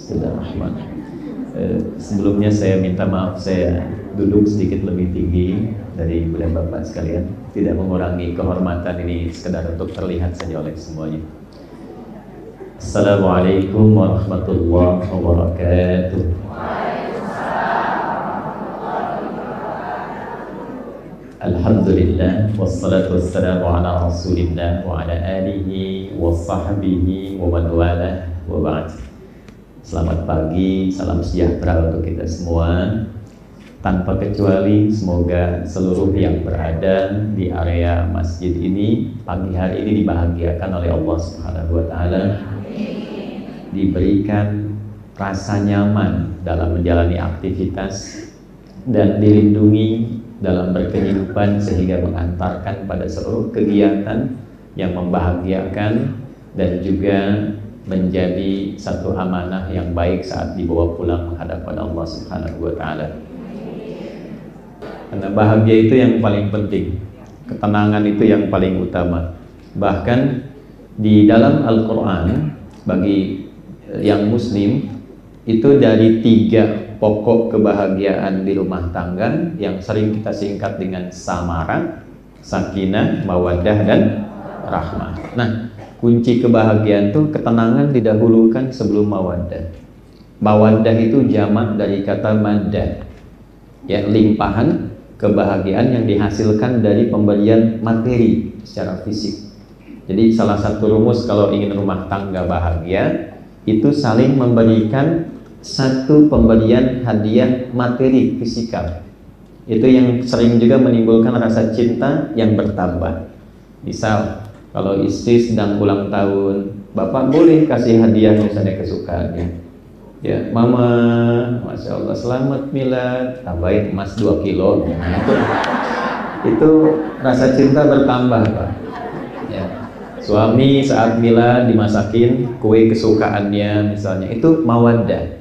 Bismillahirrahmanirrahim. Sebelumnya saya minta maaf, saya duduk sedikit lebih tinggi dari bapak sekalian. Tidak mengurangi kehormatan, ini sekedar untuk terlihat saja oleh semuanya. Assalamualaikum warahmatullahi wabarakatuh. Alhamdulillah, wassalatu wassalamu ala rasulillah wa ala alihi wa sahbihi wa man walah wa ba'd. Selamat pagi, salam sejahtera untuk kita semua. Tanpa kecuali semoga seluruh yang berada di area masjid ini pagi hari ini dibahagiakan oleh Allah Subhanahu wa taala. Diberikan rasa nyaman dalam menjalani aktivitas dan dilindungi dalam berkehidupan sehingga mengantarkan pada seluruh kegiatan yang membahagiakan dan juga menjadi satu amanah yang baik saat dibawa pulang menghadap pada Allah Subhanahu wa taala. Karena bahagia itu yang paling penting, ketenangan itu yang paling utama. Bahkan di dalam Al-Quran bagi yang muslim itu dari 3 pokok kebahagiaan di rumah tangga yang sering kita singkat dengan samara, sakinah, mawaddah dan rahmah. Nah, kunci kebahagiaan itu ketenangan didahulukan sebelum mawaddah. Mawaddah itu jamak dari kata maddah, ya, limpahan kebahagiaan yang dihasilkan dari pemberian materi secara fisik. Jadi salah satu rumus kalau ingin rumah tangga bahagia itu saling memberikan satu pemberian hadiah materi fisikal. Itu yang sering juga menimbulkan rasa cinta yang bertambah. Misal kalau istri sedang ulang tahun, bapak boleh kasih hadiah misalnya kesukaannya. Ya, mama, masya Allah, selamat milad, tambahin emas 2 kilo. Nah, itu rasa cinta bertambah, Pak. Ya. Suami saat milad dimasakin kue kesukaannya misalnya, itu mawaddah.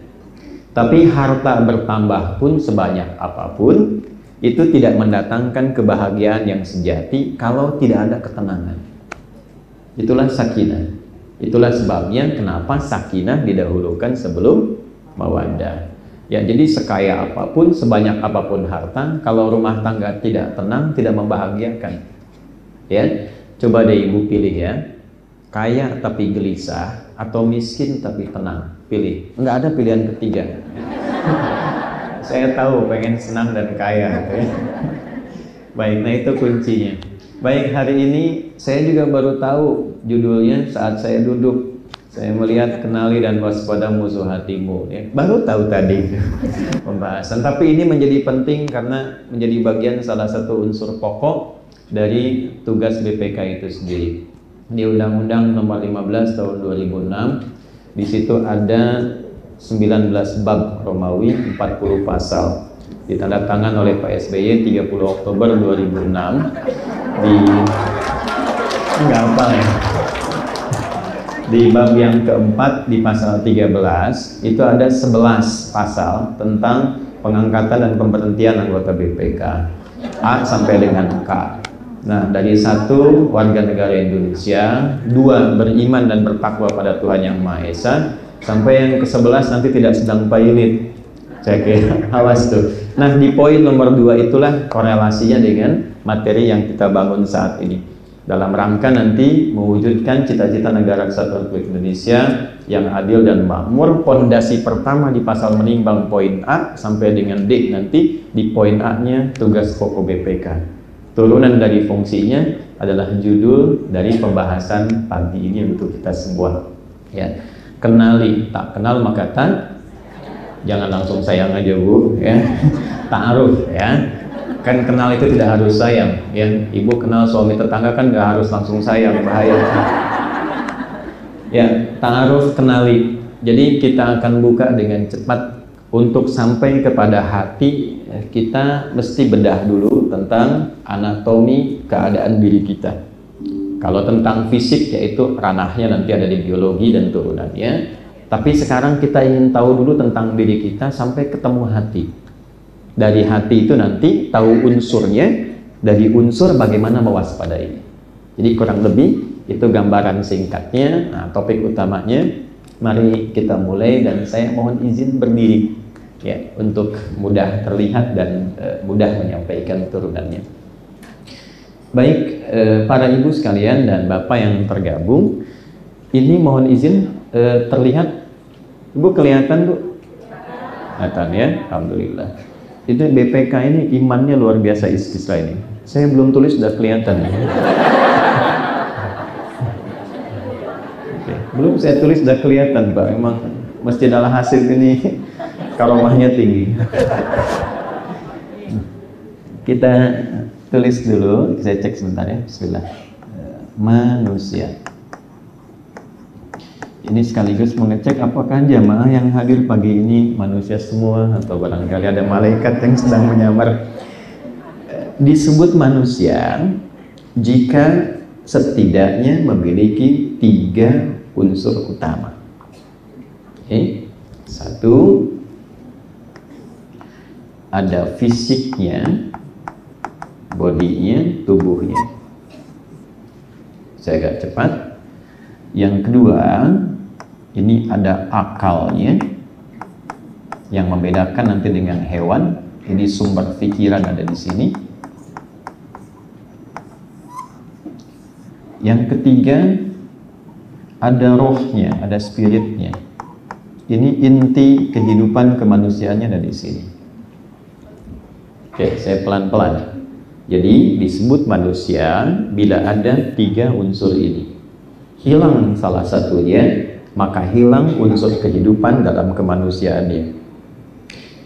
Tapi harta bertambah pun sebanyak apapun, itu tidak mendatangkan kebahagiaan yang sejati kalau tidak ada ketenangan. Itulah sakinah. Itulah sebabnya kenapa sakinah didahulukan sebelum mawaddah. Ya, jadi sekaya apapun, sebanyak apapun harta, kalau rumah tangga tidak tenang, tidak membahagiakan. Ya, coba deh ibu pilih ya, kaya tapi gelisah atau miskin tapi tenang. Pilih. Enggak ada pilihan ketiga. Saya tahu pengen senang dan kaya. Baik, nah itu kuncinya. Baik, hari ini saya juga baru tahu judulnya saat saya duduk. Saya melihat kenali dan waspada musuh hatimu. Ya, baru tahu tadi pembahasan. Tapi ini menjadi penting karena menjadi bagian salah satu unsur pokok dari tugas BPK itu sendiri. Di Undang-Undang Nomor 15 Tahun 2006, di situ ada 19 bab Romawi, 40 pasal. Ditandatangan oleh Pak SBY 30 Oktober 2006 di bab yang keempat di pasal 13 itu ada 11 pasal tentang pengangkatan dan pemberhentian anggota BPK A sampai dengan K. Nah, dari 1 warga negara Indonesia, 2 beriman dan bertakwa pada Tuhan Yang Maha Esa, sampai yang ke-11 nanti tidak sedang pailit. Saya kira awas tuh. Nah, di poin nomor 2 itulah korelasinya dengan materi yang kita bangun saat ini. Dalam rangka nanti mewujudkan cita-cita negara kesatuan Republik Indonesia yang adil dan makmur. Pondasi pertama di pasal menimbang poin A sampai dengan D nanti di poin A-nya tugas pokok BPK. Turunan dari fungsinya adalah judul dari pembahasan pagi ini untuk kita semua. Ya, kenali, tak kenal maka tak. Jangan langsung sayang aja Bu, ya. Ta'aruf, ya. Kan kenal itu tidak harus sayang, ya. Ibu kenal suami tetangga kan nggak harus langsung sayang, bahaya. Ya, ta'aruf, kenali. Jadi kita akan buka dengan cepat untuk sampai kepada hati. Kita mesti bedah dulu tentang anatomi keadaan diri kita. Kalau tentang fisik, yaitu ranahnya nanti ada di biologi dan turunannya. Tapi sekarang kita ingin tahu dulu tentang diri kita sampai ketemu hati. Dari hati itu nanti tahu unsurnya, dari unsur bagaimana mewaspadai. Jadi kurang lebih itu gambaran singkatnya. Nah, topik utamanya Mari kita mulai, dan saya mohon izin berdiri ya untuk mudah terlihat dan mudah menyampaikan turunannya. Baik, para ibu sekalian dan bapak yang tergabung, ini mohon izin terlihat. Ibu kelihatan, Bu? Kelihatan ya, alhamdulillah. Itu BPK ini imannya luar biasa istisna ini. Saya belum tulis sudah kelihatan. Oke. Belum saya tulis sudah kelihatan, Pak. Memang Masjid Al-Hasil ini karomahnya tinggi. Kita tulis dulu, saya cek sebentar ya. Bismillah. Manusia. Ini sekaligus mengecek apakah jamaah yang hadir pagi ini manusia semua atau barangkali ada malaikat yang sedang menyamar. Disebut manusia jika setidaknya memiliki 3 unsur utama. Oke. 1, ada fisiknya, bodinya, tubuhnya. Saya agak cepat. Yang kedua, ini ada akalnya yang membedakan nanti dengan hewan. Ini sumber pikiran ada di sini. Yang ketiga, ada rohnya, ada spiritnya. Ini inti kehidupan kemanusiaannya ada di sini. Oke, saya pelan-pelan. Jadi disebut manusia bila ada 3 unsur ini. Hilang salah satunya, maka hilang unsur kehidupan dalam kemanusiaannya.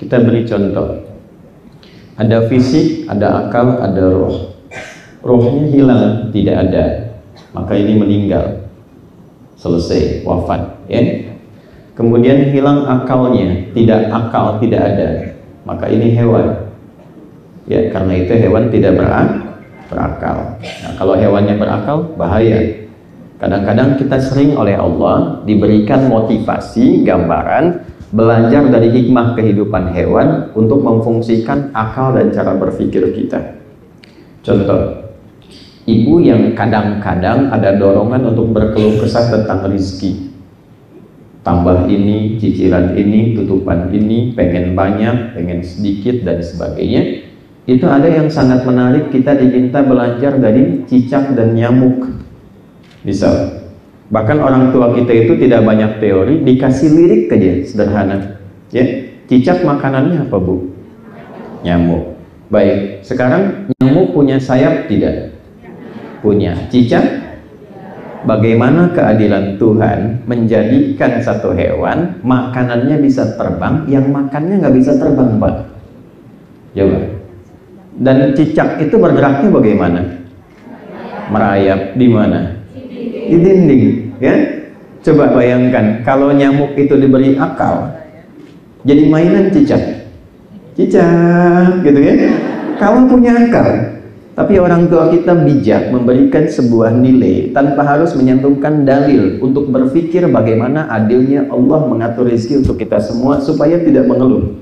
Kita beri contoh. Ada fisik, ada akal, ada roh. Rohnya hilang, tidak ada, maka ini meninggal. Selesai, wafat ya. Kemudian hilang akalnya, tidak akal, tidak ada, maka ini hewan. Ya, karena itu hewan tidak berakal. Nah, kalau hewannya berakal, bahaya. Kadang-kadang kita sering oleh Allah diberikan motivasi, gambaran, belajar dari hikmah kehidupan hewan untuk memfungsikan akal dan cara berpikir kita. Contoh, ibu yang kadang-kadang ada dorongan untuk berkeluh kesah tentang rezeki. Tambah ini, cicilan ini, tutupan ini, pengen banyak, pengen sedikit, dan sebagainya. Itu ada yang sangat menarik, kita diminta belajar dari cicak dan nyamuk. Misal, bahkan orang tua kita itu tidak banyak teori, dikasih lirik aja sederhana. Ya, cicak makanannya apa, Bu? Nyamuk. Baik, sekarang nyamuk punya sayap tidak? Punya. Cicak? Bagaimana keadilan Tuhan menjadikan satu hewan makanannya bisa terbang, yang makannya nggak bisa terbang, Pak? Coba. Dan cicak itu bergeraknya bagaimana? Merayap di mana? Di dinding, ya. Coba bayangkan kalau nyamuk itu diberi akal, jadi mainan cicak, gitu ya. Kalau punya akal, tapi orang tua kita bijak memberikan sebuah nilai tanpa harus menyantumkan dalil untuk berpikir bagaimana adilnya Allah mengatur rezeki untuk kita semua supaya tidak mengeluh.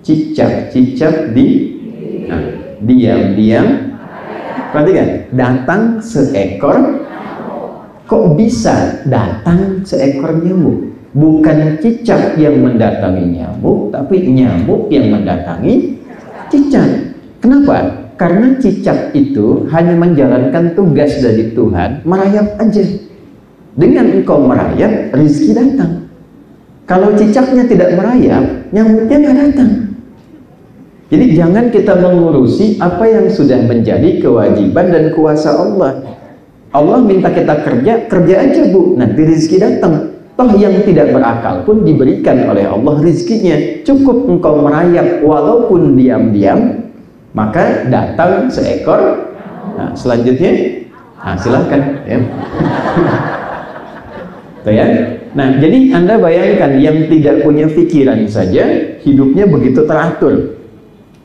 Cicak diam-diam, perhatikan, datang seekor. Kok bisa datang seekor nyamuk? Bukan cicak yang mendatangi nyamuk, tapi nyamuk yang mendatangi cicak. Kenapa? Karena cicak itu hanya menjalankan tugas dari Tuhan, merayap aja. Dengan engkau merayap, rezeki datang. Kalau cicaknya tidak merayap, nyamuknya nggak datang. Jadi jangan kita mengurusi apa yang sudah menjadi kewajiban dan kuasa Allah. Allah minta kita kerja aja, Bu, nanti rezeki datang. Toh yang tidak berakal pun diberikan oleh Allah rezekinya. Cukup engkau merayap walaupun diam-diam, maka datang seekor. Nah, selanjutnya, silahkan ya. Tuh ya. Nah, jadi Anda bayangkan yang tidak punya pikiran saja hidupnya begitu teratur.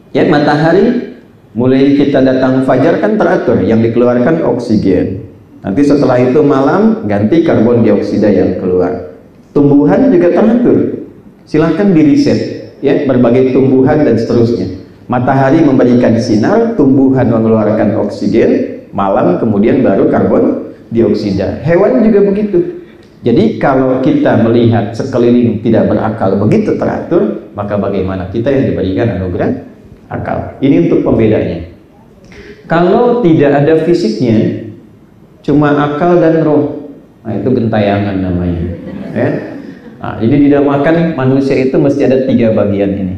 Ya, matahari mulai kita datang fajar kan teratur, yang dikeluarkan oksigen. Nanti setelah itu malam ganti karbon dioksida yang keluar. Tumbuhan juga teratur. Silahkan diriset ya, berbagai tumbuhan dan seterusnya. Matahari memberikan sinar, tumbuhan mengeluarkan oksigen, malam kemudian baru karbon dioksida. Hewan juga begitu. Jadi kalau kita melihat sekeliling tidak berakal begitu teratur, maka bagaimana kita yang diberikan anugerah akal? Ini untuk pembedanya. Kalau tidak ada fisiknya, cuma akal dan roh, nah itu gentayangan namanya. Ya? Nah, jadi dinamakan manusia itu mesti ada 3 bagian ini.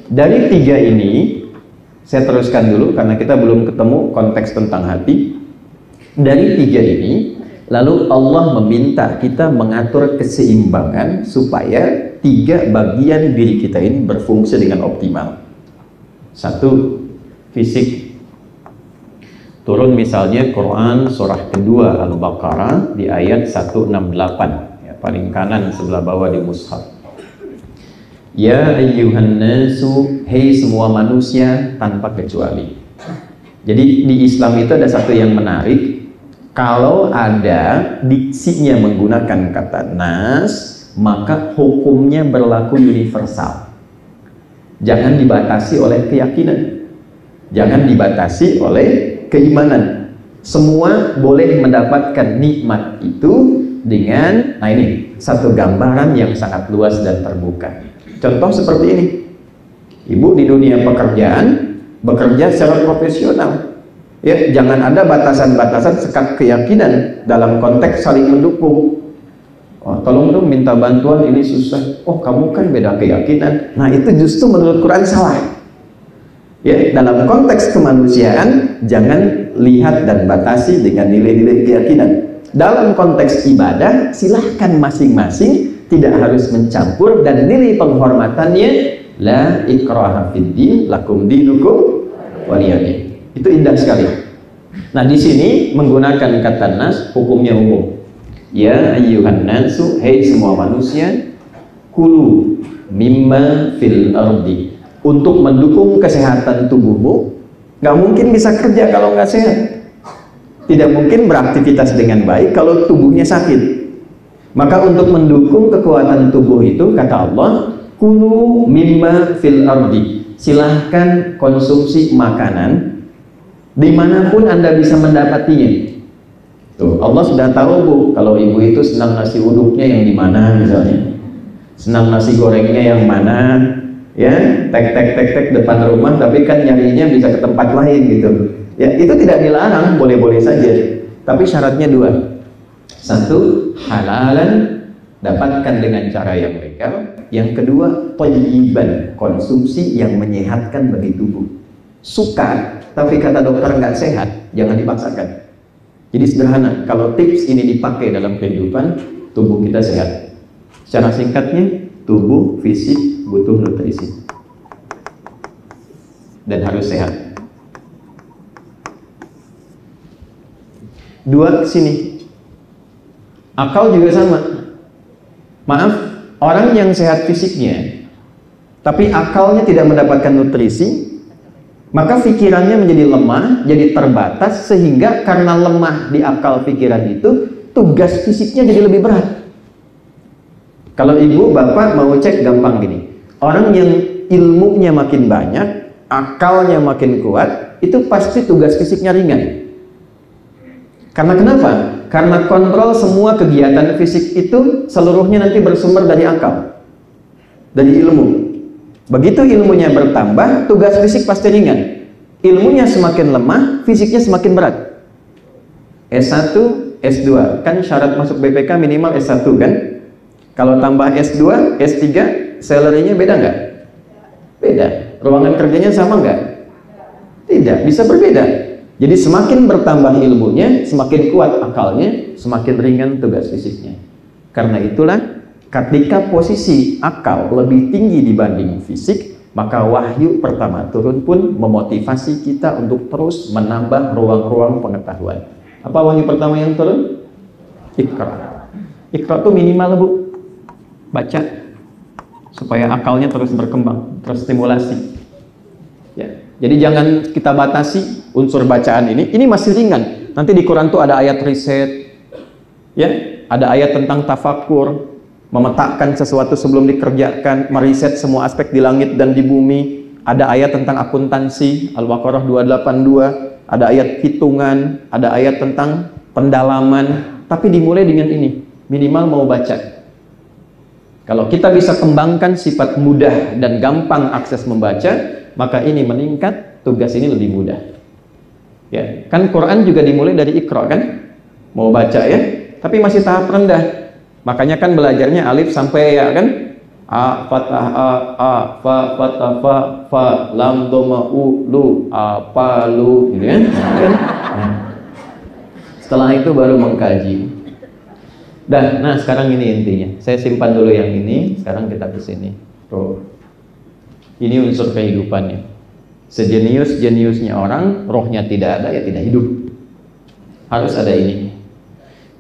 Dari 3 ini, saya teruskan dulu karena kita belum ketemu konteks tentang hati. Dari 3 ini, lalu Allah meminta kita mengatur keseimbangan supaya 3 bagian diri kita ini berfungsi dengan optimal. 1, fisik. Turun misalnya Quran surah kedua Al-Baqarah di ayat 168, ya, paling kanan sebelah bawah di mushaf. Ya ayyuhan nasu, hei semua manusia tanpa kecuali. Jadi di Islam itu ada satu yang menarik. Kalau ada diksinya menggunakan kata nas, maka hukumnya berlaku universal. Jangan dibatasi oleh keyakinan, jangan dibatasi oleh keimanan. Semua boleh mendapatkan nikmat itu dengan, nah ini satu gambaran yang sangat luas dan terbuka. Contoh seperti ini, ibu di dunia pekerjaan bekerja secara profesional, ya, jangan ada batasan-batasan sekat keyakinan dalam konteks saling mendukung. Oh, tolong dong minta bantuan, ini susah. Oh, kamu kan beda keyakinan. Nah, itu justru menurut Quran salah. Ya, dalam konteks kemanusiaan jangan lihat dan batasi dengan nilai-nilai keyakinan. Dalam konteks ibadah silahkan masing-masing, tidak harus mencampur, dan nilai penghormatannya la ikraha fid din, lakum dinukum waliyadin. Itu indah sekali. Nah, di sini menggunakan kata nas, hukumnya umum. Ya ayyuhan nasu, hei semua manusia, kulu mimma fil ardi. Untuk mendukung kesehatan tubuhmu, nggak mungkin bisa kerja kalau nggak sehat. Tidak mungkin beraktivitas dengan baik kalau tubuhnya sakit. Maka untuk mendukung kekuatan tubuh itu, kata Allah, kulu mimma fil ardi. Silahkan konsumsi makanan dimanapun Anda bisa mendapatinya. Tuh, Allah sudah tahu, Bu, kalau ibu itu senang nasi uduknya yang di mana misalnya, senang nasi gorengnya yang mana, ya, tek depan rumah, tapi kan nyarinya bisa ke tempat lain gitu. Ya, itu tidak dilarang, boleh-boleh saja. Tapi syaratnya 2. 1, halalan, dapatkan dengan cara yang legal. Yang kedua, thayyiban, konsumsi yang menyehatkan bagi tubuh. Suka, tapi kata dokter nggak sehat, jangan dipaksakan. Jadi sederhana, kalau tips ini dipakai dalam kehidupan, tubuh kita sehat. Secara singkatnya, tubuh fisik butuh nutrisi dan harus sehat. 2 ke sini. Akal juga sama. Maaf, orang yang sehat fisiknya tapi akalnya tidak mendapatkan nutrisi, maka pikirannya menjadi lemah, jadi terbatas, sehingga karena lemah di akal pikiran itu, tugas fisiknya jadi lebih berat. Kalau ibu bapak mau cek gampang gini, orang yang ilmunya makin banyak, akalnya makin kuat, itu pasti tugas fisiknya ringan. Karena kenapa? Karena kontrol semua kegiatan fisik itu seluruhnya nanti bersumber dari akal, dari ilmu. Begitu ilmunya bertambah, tugas fisik pasti ringan. Ilmunya semakin lemah, fisiknya semakin berat. S1, S2, kan syarat masuk BPK minimal S1 kan? Kalau tambah S2, S3, salary-nya beda nggak? Beda. Ruangan kerjanya sama nggak? Tidak, bisa berbeda. Jadi semakin bertambah ilmunya, semakin kuat akalnya, semakin ringan tugas fisiknya. Karena itulah, ketika posisi akal lebih tinggi dibanding fisik, maka wahyu pertama turun pun memotivasi kita untuk terus menambah ruang-ruang pengetahuan. Apa wahyu pertama yang turun? Iqra. Iqra itu minimal, Bu. Baca. Supaya akalnya terus berkembang, terstimulasi. Ya. Jadi jangan kita batasi unsur bacaan ini masih ringan. Nanti di Quran tuh ada ayat riset, ya, ada ayat tentang tafakur, memetakan sesuatu sebelum dikerjakan, meriset semua aspek di langit dan di bumi. Ada ayat tentang akuntansi, Al-Baqarah 282, ada ayat hitungan, ada ayat tentang pendalaman. Tapi dimulai dengan ini, minimal mau baca. Kalau kita bisa kembangkan sifat mudah dan gampang akses membaca, maka ini meningkat, tugas ini lebih mudah. Ya, kan Quran juga dimulai dari Iqra kan? Mau baca ya, tapi masih tahap rendah. Makanya kan belajarnya alif sampai ya kan? A fathah a fa fathah fa lam dhamma u lu apa lu gitu kan? Setelah itu baru mengkaji. Nah sekarang ini intinya. Saya simpan dulu yang ini, sekarang kita ke sini. Tuh. Ini unsur kehidupannya. Sejenius-jeniusnya orang, rohnya tidak ada, ya tidak hidup. Harus ada ini.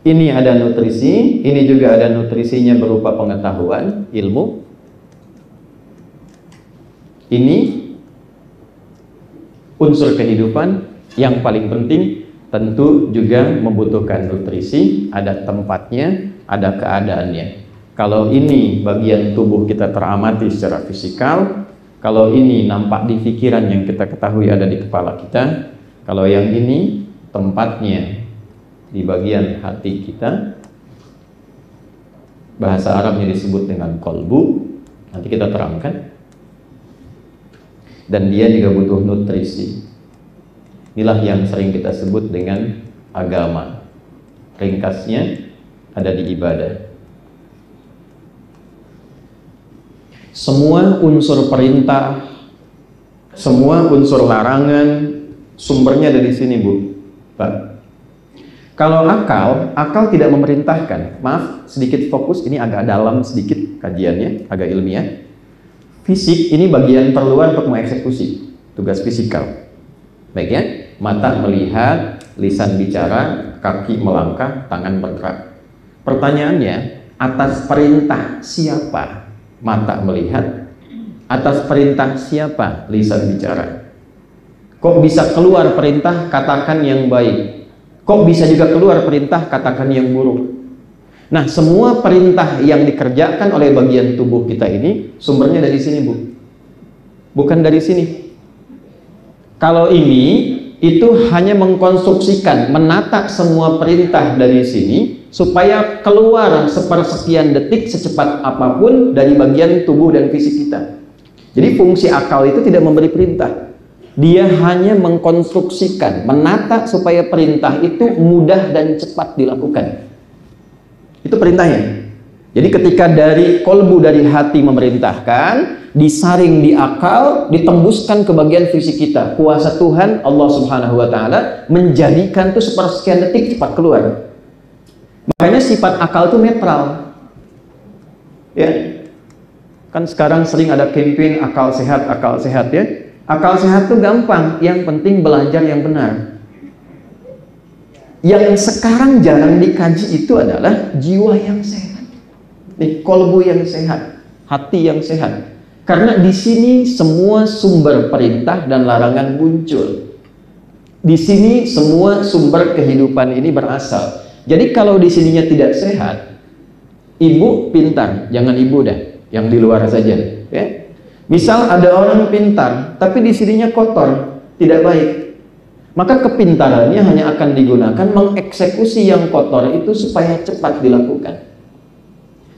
Ini ada nutrisi, ini juga ada nutrisinya berupa pengetahuan, ilmu. Ini unsur kehidupan yang paling penting. Tentu juga membutuhkan nutrisi, ada tempatnya, ada keadaannya. Kalau ini bagian tubuh kita teramati secara fisikal, kalau ini nampak di pikiran yang kita ketahui ada di kepala kita, kalau yang ini tempatnya di bagian hati kita, bahasa Arabnya disebut dengan kolbu, nanti kita terangkan. Dan dia juga butuh nutrisi. Inilah yang sering kita sebut dengan agama. Ringkasnya ada di ibadah. Semua unsur perintah, semua unsur larangan, sumbernya ada di sini, Bu. Pak. Kalau akal tidak memerintahkan. Maaf, sedikit fokus, ini agak dalam sedikit kajiannya, agak ilmiah. Fisik ini bagian terluar untuk mengeksekusi tugas fisikal. Baik ya? Mata melihat, lisan bicara, kaki melangkah, tangan bergerak. Pertanyaannya, atas perintah siapa mata melihat? Atas perintah siapa lisan bicara? Kok bisa keluar perintah katakan yang baik? Kok bisa juga keluar perintah katakan yang buruk? Nah, semua perintah yang dikerjakan oleh bagian tubuh kita ini sumbernya dari sini, Bu. Bukan dari sini. Kalau ini itu hanya mengkonstruksikan, menata semua perintah dari sini supaya keluar sepersekian detik secepat apapun dari bagian tubuh dan fisik kita. Jadi fungsi akal itu tidak memberi perintah. Dia hanya mengkonstruksikan, menata supaya perintah itu mudah dan cepat dilakukan. Itu perintahnya. Jadi ketika dari kolbu, dari hati memerintahkan, disaring di akal, ditembuskan ke bagian fisik kita. Kuasa Tuhan Allah Subhanahu wa taala menjadikan itu sepersekian detik cepat keluar. Makanya sifat akal itu netral. Ya. Kan sekarang sering ada campaign akal sehat ya. Akal sehat itu gampang, yang penting belajar yang benar. Yang sekarang jarang dikaji itu adalah jiwa yang sehat. Kolbu yang sehat, hati yang sehat. Karena di sini semua sumber perintah dan larangan muncul. Di sini semua sumber kehidupan ini berasal. Jadi kalau di sininya tidak sehat, ibu pintar, jangan ibu dah, yang di luar saja. Ya. Misal ada orang pintar, tapi di sininya kotor, tidak baik. Maka kepintarannya hanya akan digunakan mengeksekusi yang kotor itu supaya cepat dilakukan.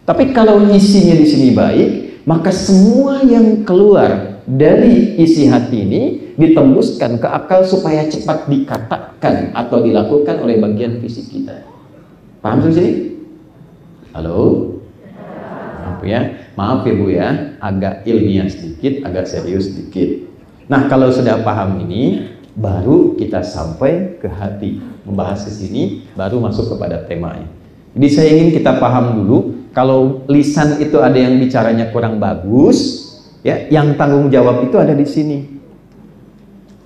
Tapi kalau isinya di sini baik, maka semua yang keluar dari isi hati ini ditembuskan ke akal supaya cepat dikatakan atau dilakukan oleh bagian fisik kita. Paham sampai sini? Halo? Maaf ya Bu ya, agak ilmiah sedikit, agak serius sedikit. Nah, kalau sudah paham ini, baru kita sampai ke hati. Membahas ke sini, baru masuk kepada temanya. Jadi saya ingin kita paham dulu, kalau lisan itu ada yang bicaranya kurang bagus, ya, yang tanggung jawab itu ada di sini.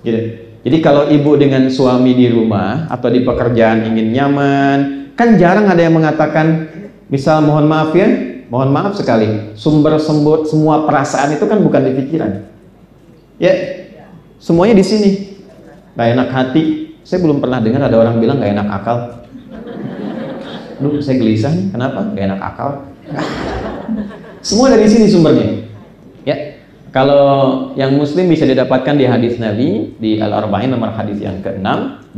Gitu. Jadi kalau ibu dengan suami di rumah atau di pekerjaan ingin nyaman, kan jarang ada yang mengatakan, misal mohon maaf ya, mohon maaf sekali, sumber semua perasaan itu kan bukan di pikiran. Ya, semuanya di sini. Gak enak hati. Saya belum pernah dengar ada orang bilang gak enak akal. Duh, saya gelisah nih, kenapa? Gak enak akal. Semua dari sini sumbernya. Ya, kalau yang muslim bisa didapatkan di hadis Nabi, di Al-Arba'in nomor hadis yang ke-6,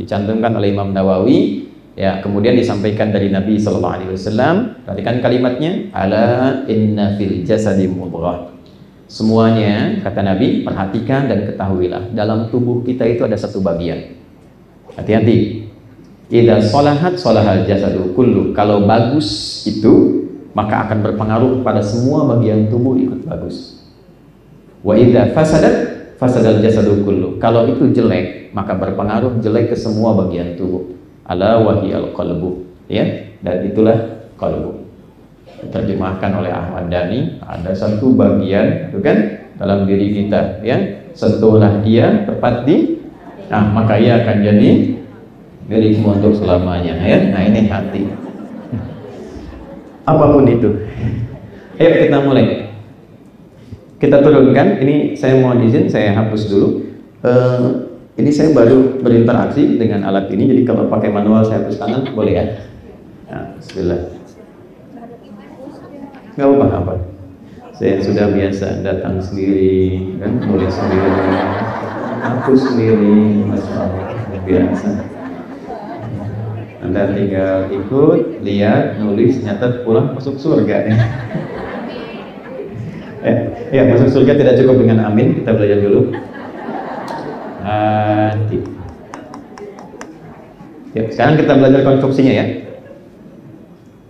dicantumkan oleh Imam Nawawi. Ya, kemudian disampaikan dari Nabi Sallallahu Alaihi Wasallam. Perhatikan kalimatnya, ala inna fil jasadi mudghah. Semuanya, kata Nabi, perhatikan dan ketahuilah, dalam tubuh kita itu ada satu bagian. Hati-hati. Idza shalahat shalahal jasadu kullu. Kalau bagus itu, maka akan berpengaruh pada semua bagian tubuh ikut bagus. Wa idza fasadat fasadal jasadu kullu. Kalau itu jelek, maka berpengaruh jelek ke semua bagian tubuh. Ala wahiyal qalbu, ya, dan itulah qalbu. Diterjemahkan oleh Ahmad Dhani, ada satu bagian itu kan dalam diri kita, ya, sentuhlah ia tepat di, nah maka ia akan jadi milikmu untuk selamanya, ya. Nah ini hati. Apapun itu. Ayo kita mulai. Kita turunkan. Ini saya mohon izin, saya hapus dulu. Ini saya baru berinteraksi dengan alat ini, jadi kalau pakai manual saya hapus tangan boleh ya. Nah, bismillah. Nggak apa-apa. Saya sudah biasa datang sendiri, kan, nulis sendiri, hapus sendiri, masya Allah, biasa. Anda tinggal ikut, lihat, nulis, nyatet, pulang, masuk surga. Ya, masuk surga tidak cukup dengan amin. Kita belajar dulu. Hati. Ya, sekarang kita belajar konstruksinya ya.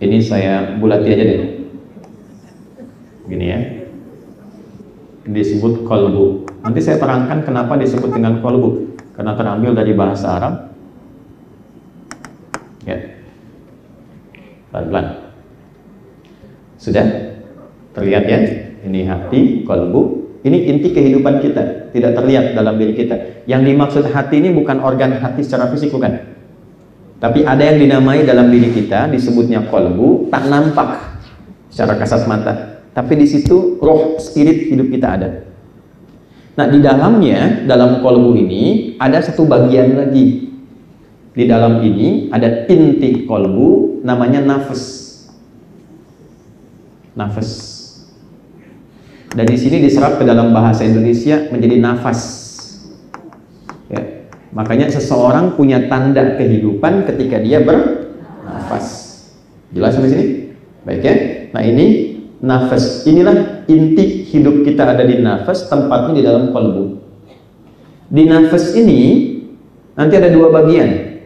Ini saya bulati aja deh. Gini ya. Disebut qalbu. Nanti saya terangkan kenapa disebut dengan qalbu. Karena terambil dari bahasa Arab. Ya. Pelan-pelan. Sudah? Terlihat ya? Ini hati, qalbu. Ini inti kehidupan kita, tidak terlihat dalam diri kita. Yang dimaksud hati ini bukan organ hati secara fisik, bukan. Tapi ada yang dinamai dalam diri kita, disebutnya qalbu, tak nampak secara kasat mata. Tapi di situ roh, spirit hidup kita ada. Nah, di dalamnya, dalam qalbu ini ada satu bagian lagi. Di dalam ini ada inti qalbu, namanya nafas. Nafas. Dan di sini diserap ke dalam bahasa Indonesia menjadi nafas. Ya. Makanya seseorang punya tanda kehidupan ketika dia bernafas. Jelas sampai sini? Baik ya. Nah ini nafas. Inilah inti hidup kita ada di nafas, tempatnya di dalam qalbu. Di nafas ini nanti ada dua bagian.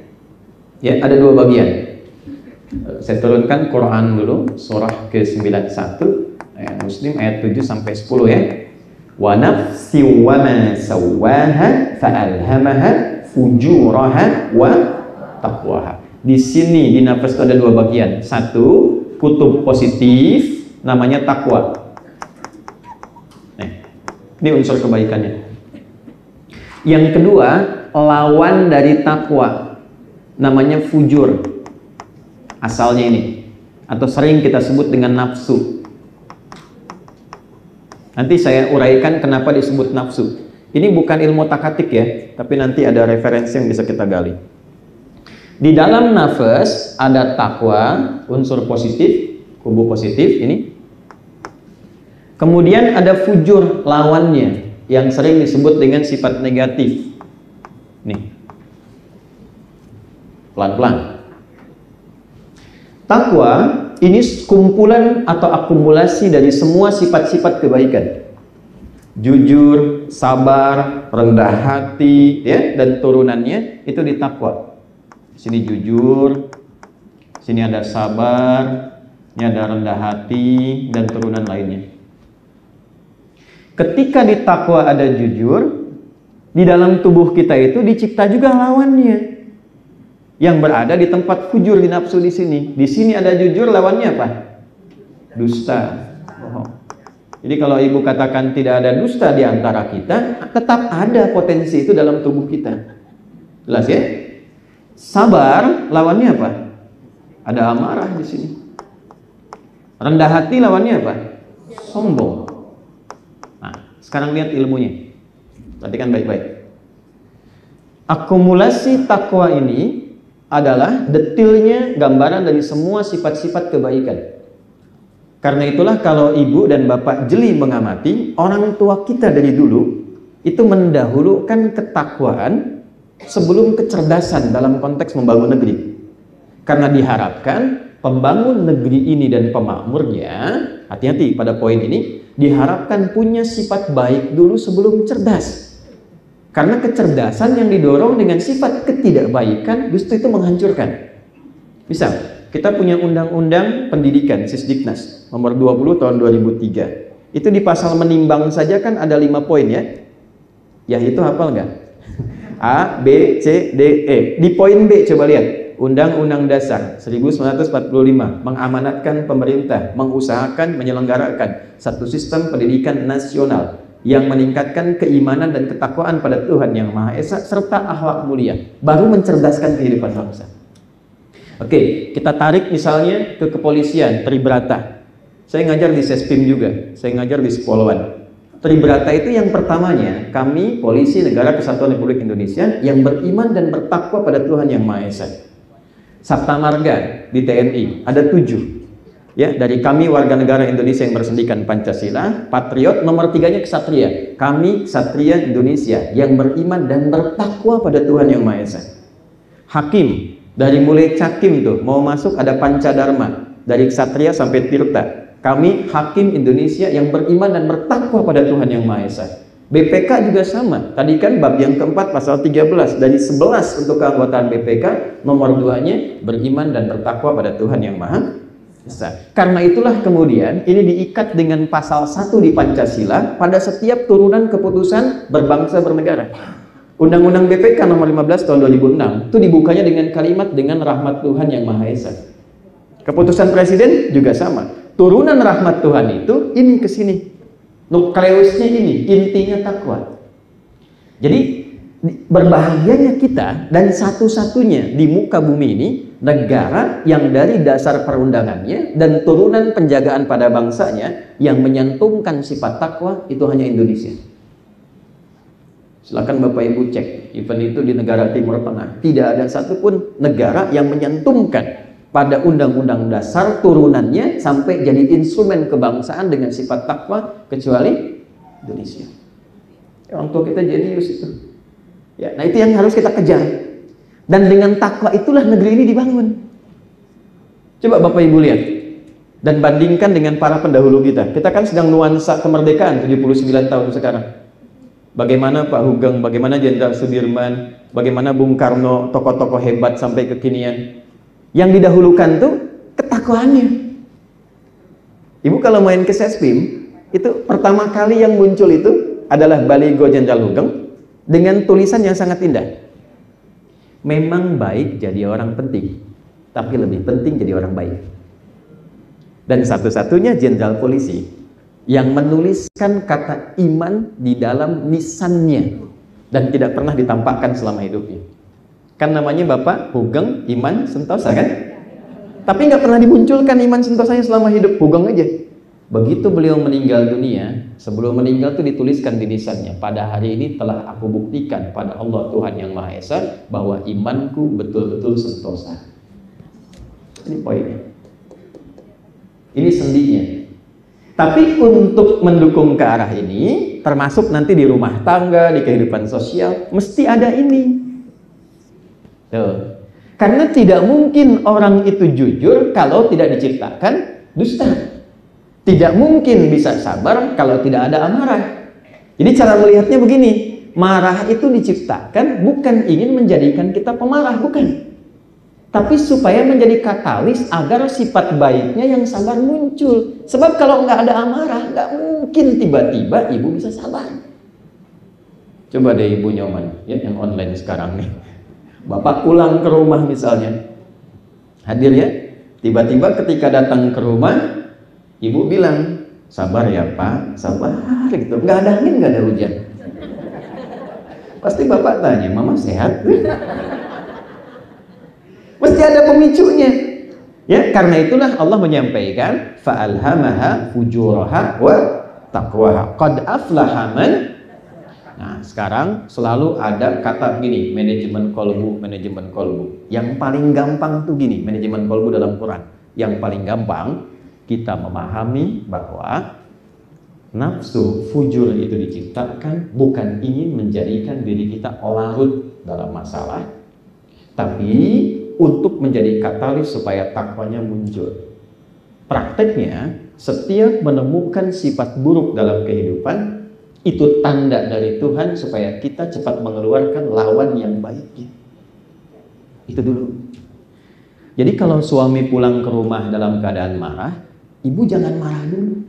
Ya, ada dua bagian. Saya turunkan Quran dulu, surah ke-91. Ayat Muslim ayat 7 sampai 10 ya. Wa nafsi wa ma sawwaha fa'alhamaha fujuraha wa taqwaha. Di sini di nafas itu ada dua bagian. Satu, kutub positif namanya takwa. Ini unsur kebaikannya. Yang kedua, lawan dari takwa namanya fujur. Asalnya ini, atau sering kita sebut dengan nafsu. Nanti saya uraikan kenapa disebut nafsu. Ini bukan ilmu takatik ya, tapi nanti ada referensi yang bisa kita gali. Di dalam nafas ada takwa, unsur positif, kubu positif ini. Kemudian ada fujur, lawannya, yang sering disebut dengan sifat negatif. Nih, pelan-pelan. Takwa ini kumpulan atau akumulasi dari semua sifat-sifat kebaikan. Jujur, sabar, rendah hati, ya, dan turunannya itu di takwa. Sini jujur, sini ada sabar, ini ada rendah hati dan turunan lainnya. Ketika di takwa ada jujur, di dalam tubuh kita itu dicipta juga lawannya. Yang berada di tempat fujur di nafsu di sini. Di sini ada jujur, lawannya apa? Dusta. Bohong. Jadi kalau ibu katakan tidak ada dusta di antara kita, tetap ada potensi itu dalam tubuh kita. Jelas ya? Sabar, lawannya apa? Ada amarah di sini. Rendah hati, lawannya apa? Sombong. Nah, sekarang lihat ilmunya. Perhatikan baik-baik. Akumulasi takwa ini adalah detilnya gambaran dari semua sifat-sifat kebaikan. Karena itulah kalau ibu dan bapak jeli mengamati, orang tua kita dari dulu itu mendahulukan ketakwaan sebelum kecerdasan dalam konteks membangun negeri. Karena diharapkan pembangun negeri ini dan pemakmurnya, hati-hati pada poin ini, diharapkan punya sifat baik dulu sebelum cerdas. Karena kecerdasan yang didorong dengan sifat ketidakbaikan justru itu menghancurkan. Misal, kita punya undang-undang pendidikan Sisdiknas nomor 20 tahun 2003. Itu di pasal menimbang saja kan ada 5 poin ya. Yaitu hafal nggak? A, B, C, D, E. Di poin B coba lihat. Undang-Undang Dasar 1945 mengamanatkan pemerintah mengusahakan menyelenggarakan satu sistem pendidikan nasional yang meningkatkan keimanan dan ketakwaan pada Tuhan Yang Maha Esa serta akhlak mulia, baru mencerdaskan kehidupan bangsa. Oke, kita tarik misalnya ke kepolisian, Tribrata. Saya ngajar di Sespim juga, saya ngajar di Sepoluan. Tribrata itu yang pertamanya, kami polisi Negara Kesatuan Republik Indonesia yang beriman dan bertakwa pada Tuhan Yang Maha Esa. Sabta Marga di TNI ada 7 ya, dari kami warga negara Indonesia yang bersendikan Pancasila. Patriot nomor 3-nya Ksatria, kami Ksatria Indonesia yang beriman dan bertakwa pada Tuhan Yang Maha Esa. Hakim, dari mulai Cakim tuh mau masuk ada Pancadharma, dari Ksatria sampai Tirta, kami Hakim Indonesia yang beriman dan bertakwa pada Tuhan Yang Maha Esa. BPK juga sama. Tadi kan bab yang keempat pasal 13, dari 11 untuk keanggotaan BPK, nomor 2-nya beriman dan bertakwa pada Tuhan Yang Maha Esa. Karena itulah kemudian ini diikat dengan pasal 1 di Pancasila pada setiap turunan keputusan berbangsa bernegara. Undang-Undang BPK nomor 15 tahun 2006 itu dibukanya dengan kalimat dengan rahmat Tuhan Yang Maha Esa. Keputusan presiden juga sama. Turunan rahmat Tuhan itu ini ke sini. Nukleusnya ini, intinya takwa. Jadi berbahagianya kita dan satu-satunya di muka bumi ini negara yang dari dasar perundangannya dan turunan penjagaan pada bangsanya yang menyantumkan sifat takwa itu hanya Indonesia. Silakan Bapak Ibu cek, event itu di negara Timur Tengah tidak ada satupun negara yang menyantumkan pada undang-undang dasar turunannya sampai jadi instrumen kebangsaan dengan sifat takwa kecuali Indonesia. Orang tua kita jenius itu. Ya, nah itu yang harus kita kejar. Dan dengan takwa itulah negeri ini dibangun. Coba Bapak Ibu lihat dan bandingkan dengan para pendahulu kita. Kita kan sedang nuansa kemerdekaan 79 tahun sekarang. Bagaimana Pak Hugeng, bagaimana Jenderal Sudirman, bagaimana Bung Karno, tokoh-tokoh hebat sampai kekinian. Yang didahulukan tuh ketakwaannya. Ibu kalau main ke Sespim, itu pertama kali yang muncul itu adalah baligo Jenderal Hugeng dengan tulisan yang sangat indah. Memang baik jadi orang penting, tapi lebih penting jadi orang baik. Dan satu-satunya jenderal polisi yang menuliskan kata iman di dalam nisannya dan tidak pernah ditampakkan selama hidupnya. Kan namanya Bapak Hugeng Iman Sentosa kan? Tapi nggak pernah dimunculkan Iman Sentosanya selama hidup. Hugeng aja. Begitu beliau meninggal dunia, sebelum meninggal itu dituliskan di nisannya, pada hari ini telah aku buktikan pada Allah Tuhan Yang Maha Esa bahwa imanku betul-betul sentosa. Ini poinnya. Ini sendinya. Tapi untuk mendukung ke arah ini, termasuk nanti di rumah tangga, di kehidupan sosial, mesti ada ini. Tuh. Karena tidak mungkin orang itu jujur kalau tidak diciptakan dusta. Tidak mungkin bisa sabar kalau tidak ada amarah. Jadi cara melihatnya begini, marah itu diciptakan bukan ingin menjadikan kita pemarah, bukan. Tapi supaya menjadi katalis agar sifat baiknya yang sabar muncul. Sebab kalau nggak ada amarah, nggak mungkin tiba-tiba ibu bisa sabar. Coba deh ibu nyoman, ya, yang online sekarang nih. Bapak pulang ke rumah misalnya, hadir ya, tiba-tiba ketika datang ke rumah, ibu bilang, sabar ya Pak, sabar gitu. Nggak ada angin, nggak ada hujan. Pasti Bapak tanya, Mama sehat? Mesti ada pemicunya. Ya, karena itulah Allah menyampaikan, fa'alhamaha fujuraha wa taqwaha. Qad aflaha man. Nah, sekarang selalu ada kata gini, manajemen kolbu, manajemen kolbu. Yang paling gampang tuh gini, manajemen kolbu dalam Quran. Yang paling gampang kita memahami bahwa nafsu fujur itu diciptakan bukan ingin menjadikan diri kita larut dalam masalah, tapi untuk menjadi katalis supaya takwanya muncul. Prakteknya, setiap menemukan sifat buruk dalam kehidupan, itu tanda dari Tuhan supaya kita cepat mengeluarkan lawan yang baiknya. Itu dulu. Jadi kalau suami pulang ke rumah dalam keadaan marah, ibu jangan marah dulu.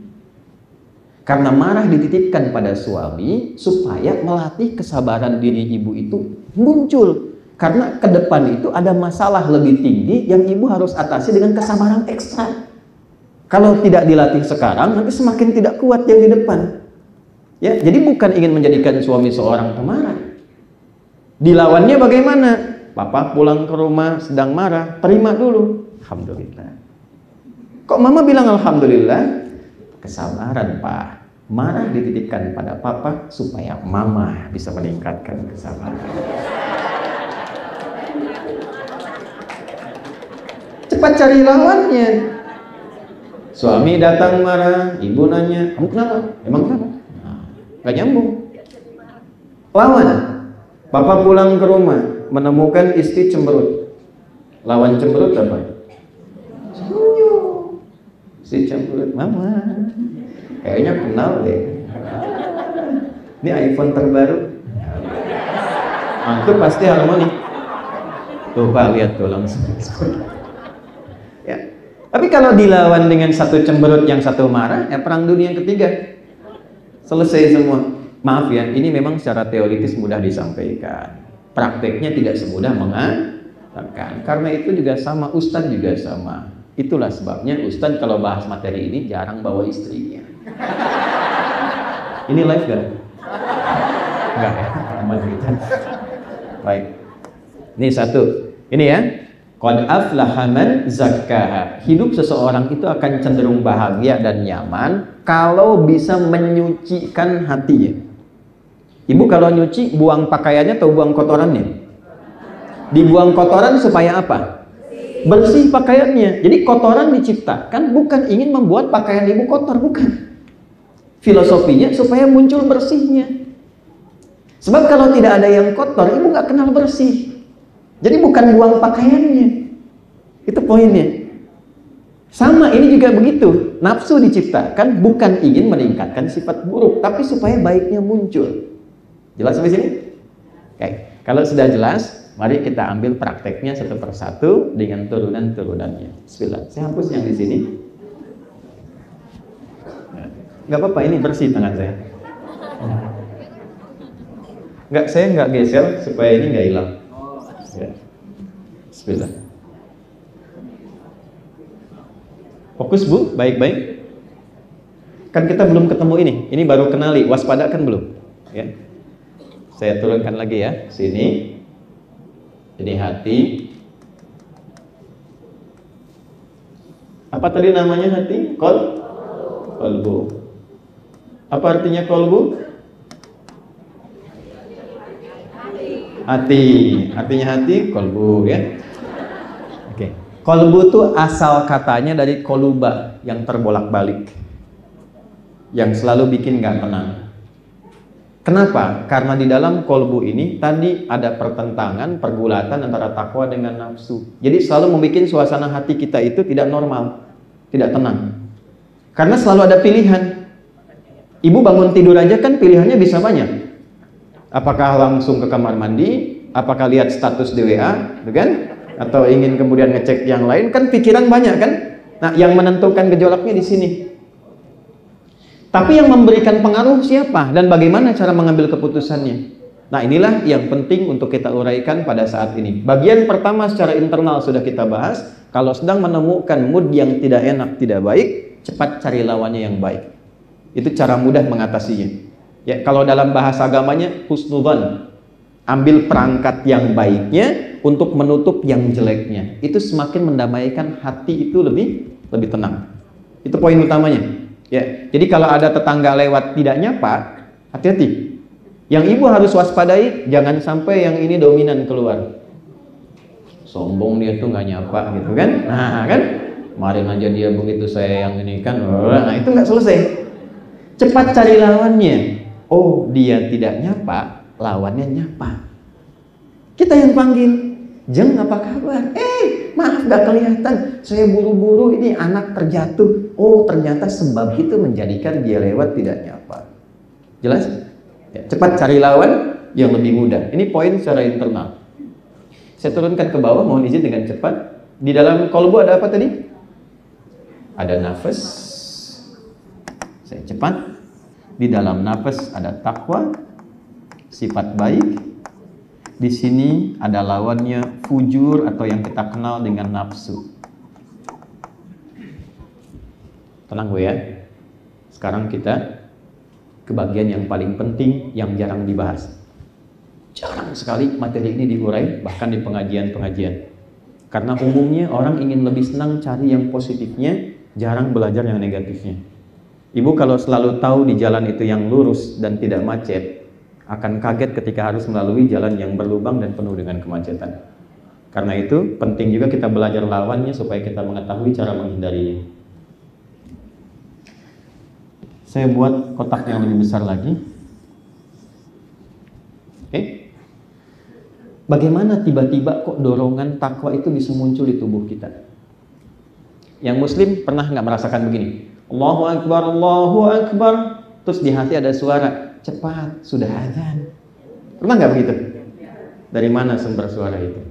Karena marah dititipkan pada suami supaya melatih kesabaran diri ibu itu muncul. Karena ke depan itu ada masalah lebih tinggi yang ibu harus atasi dengan kesabaran ekstra. Kalau tidak dilatih sekarang, nanti semakin tidak kuat yang di depan. Ya, jadi bukan ingin menjadikan suami seorang pemarah. Dilawannya bagaimana? Papa pulang ke rumah sedang marah, terima dulu. Alhamdulillah. Kok mama bilang alhamdulillah? Kesabaran, Pak. Marah dititipkan pada papa supaya mama bisa meningkatkan kesabaran. Cepat cari lawannya. Suami datang marah, ibu nanya, kamu kenapa? Emang kenapa? Gak nyambung. Lawan. Papa pulang ke rumah menemukan istri cemberut. Lawan cemberut apa? Senyum. Si cemberut, mama. Kayaknya kenal deh. Ini iPhone terbaru. Itu pasti harmoni. Tuh Pak, lihat tuh langsung. Ya. Tapi kalau dilawan dengan satu cemberut yang satu marah, ya perang dunia ketiga. Selesai semua. Maaf ya, ini memang secara teoritis mudah disampaikan. Prakteknya tidak semudah mengatakan. Karena itu juga sama, Ustadz juga sama. Itulah sebabnya Ustadz kalau bahas materi ini jarang bawa istrinya. Ini live gak? Enggak ya? Aman gitu. Baik. Ini satu. Ini ya. Qad aflaha man zakkaha. Hidup seseorang itu akan cenderung bahagia dan nyaman kalau bisa menyucikan hatinya. Ibu kalau nyuci, buang pakaiannya atau buang kotorannya? Dibuang kotoran supaya apa? Bersih pakaiannya. Jadi kotoran diciptakan bukan ingin membuat pakaian ibu kotor, bukan. Filosofinya supaya muncul bersihnya. Sebab kalau tidak ada yang kotor, ibu nggak kenal bersih. Jadi bukan buang pakaiannya. Itu poinnya. Sama ini juga begitu. Nafsu diciptakan bukan ingin meningkatkan sifat buruk, tapi supaya baiknya muncul. Jelas sampai sini? Oke. Kalau sudah jelas, mari kita ambil prakteknya satu persatu dengan turunan-turunannya. Bismillah. Saya hapus yang di sini. Nggak apa-apa, ini bersih tangan saya. Saya nggak geser supaya ini nggak hilang. Ya. Bismillah. Fokus Bu, baik-baik. Kan kita belum ketemu ini. Ini baru kenali, waspada kan belum? Ya. Saya turunkan lagi ya, sini. Jadi hati. Apa tadi namanya hati? Kolbu. Apa artinya kolbu? Hati. Artinya hati, kolbu ya. Oke. Kolbu itu asal katanya dari koluba, yang terbolak-balik, yang selalu bikin gak tenang. Kenapa? Karena di dalam kolbu ini tadi ada pertentangan, pergulatan antara takwa dengan nafsu. Jadi selalu membuat suasana hati kita itu tidak normal, tidak tenang. Karena selalu ada pilihan. Ibu bangun tidur aja kan pilihannya bisa banyak. Apakah langsung ke kamar mandi? Apakah lihat status di WA? Kan? Atau ingin kemudian ngecek yang lain? Kan pikiran banyak kan? Nah, yang menentukan gejolaknya di sini. Tapi yang memberikan pengaruh siapa? Dan bagaimana cara mengambil keputusannya? Nah, inilah yang penting untuk kita uraikan pada saat ini. Bagian pertama secara internal sudah kita bahas. Kalau sedang menemukan mood yang tidak enak, tidak baik, cepat cari lawannya yang baik. Itu cara mudah mengatasinya. Ya, kalau dalam bahasa agamanya husnudzan, ambil perangkat yang baiknya untuk menutup yang jeleknya. Itu semakin mendamaikan hati itu lebih tenang. Itu poin utamanya. Ya, jadi kalau ada tetangga lewat tidak nyapa, hati-hati. Yang ibu harus waspadai, jangan sampai yang ini dominan keluar. Sombong dia tuh nggak nyapa gitu kan? Nah kan, kemarin aja dia begitu saya yang ini kan, nah itu nggak selesai. Cepat cari lawannya. Oh, dia tidak nyapa, lawannya nyapa. Kita yang panggil. Jeng, apa kabar? Maaf gak kelihatan, saya buru-buru, ini anak terjatuh. Oh, ternyata sebab itu menjadikan dia lewat tidak nyapa. Jelas? Ya, cepat cari lawan yang lebih mudah. Ini poin secara internal. Saya turunkan ke bawah, mohon izin dengan cepat. Di dalam kolbu ada apa tadi? Ada nafas. Saya cepat. Di dalam nafas ada takwa, sifat baik. Di sini ada lawannya fujur atau yang kita kenal dengan nafsu. Tenang gue ya. Sekarang kita ke bagian yang paling penting yang jarang dibahas. Jarang sekali materi ini diurai, bahkan di pengajian-pengajian. Karena umumnya orang ingin lebih senang cari yang positifnya, jarang belajar yang negatifnya. Ibu kalau selalu tahu di jalan itu yang lurus dan tidak macet, akan kaget ketika harus melalui jalan yang berlubang dan penuh dengan kemacetan. Karena itu penting juga kita belajar lawannya supaya kita mengetahui cara menghindarinya. Saya buat kotak yang lebih besar lagi. Bagaimana tiba-tiba kok dorongan takwa itu bisa muncul di tubuh kita? Yang muslim pernah nggak merasakan begini? Allahu Akbar, Allahu Akbar. Terus di hati ada suara, cepat, sudah azan. Pernah nggak begitu? Dari mana sumber suara itu?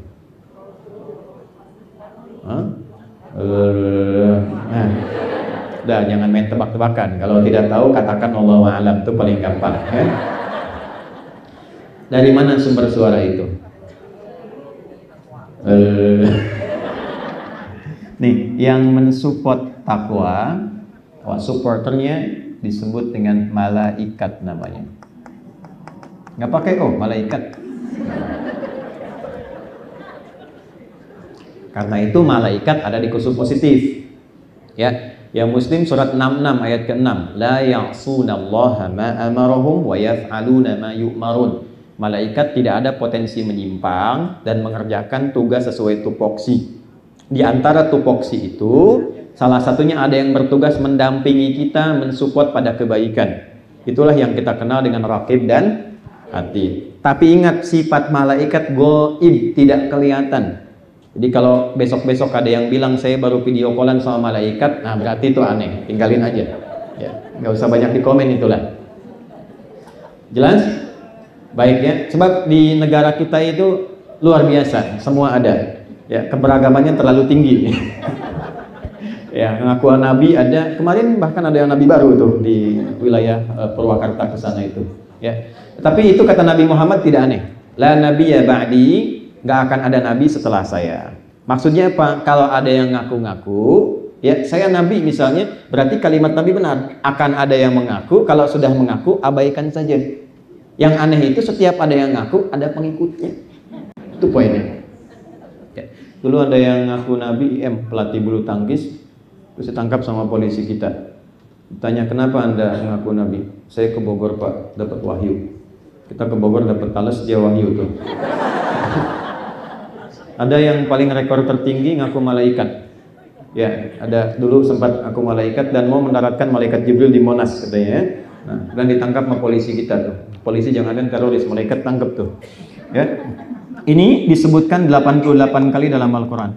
Udah, jangan main tebak-tebakan. Kalau tidak tahu, katakan Allahu a'lam, itu paling gampang. Ya? Dari mana sumber suara itu? Nih, yang mensupport takwa, supporternya disebut dengan malaikat namanya. Nggak pakai malaikat. Karena itu malaikat ada di kutub positif. Ya, yang muslim surat 66 ayat ke-6. La ya'sunallaha ma amarahum wa yaf'aluna ma yu'marun. Malaikat tidak ada potensi menyimpang dan mengerjakan tugas sesuai tupoksi. Di antara tupoksi itu, salah satunya ada yang bertugas mendampingi kita, mensupport pada kebaikan. Itulah yang kita kenal dengan raqib dan atid. Tapi ingat, sifat malaikat gaib, tidak kelihatan. Jadi kalau besok-besok ada yang bilang saya baru video callan sama malaikat, nah berarti itu aneh, tinggalin aja. Ya, nggak usah banyak di komen itulah. Jelas? Baik ya, sebab di negara kita itu luar biasa, semua ada. Ya, keberagamannya terlalu tinggi. Ya, pengakuan nabi ada. Kemarin bahkan ada yang nabi baru tuh di wilayah Purwakarta ke sana itu. Ya. Tapi itu kata Nabi Muhammad tidak aneh. La nabiyya ba'di, nggak akan ada nabi setelah saya. Maksudnya apa? Kalau ada yang ngaku-ngaku, ya saya nabi misalnya, berarti kalimat nabi benar. Akan ada yang mengaku, kalau sudah mengaku abaikan saja. Yang aneh itu setiap ada yang ngaku ada pengikutnya. Itu poinnya. Ya. Dulu ada yang ngaku nabi pelatih bulu tangkis, terus ditangkap sama polisi kita. Tanya, kenapa Anda ngaku nabi? Saya ke Bogor Pak, dapat wahyu. Kita ke Bogor dapat talas, dia wahyu tuh. Ada yang paling rekor tertinggi ngaku malaikat. Ya, ada dulu sempat ngaku malaikat dan mau mendaratkan malaikat Jibril di Monas katanya. Nah, dan ditangkap sama polisi kita tuh. Polisi jangankan teroris, malaikat tangkap tuh. Ya. Ini disebutkan 88 kali dalam Al-Quran.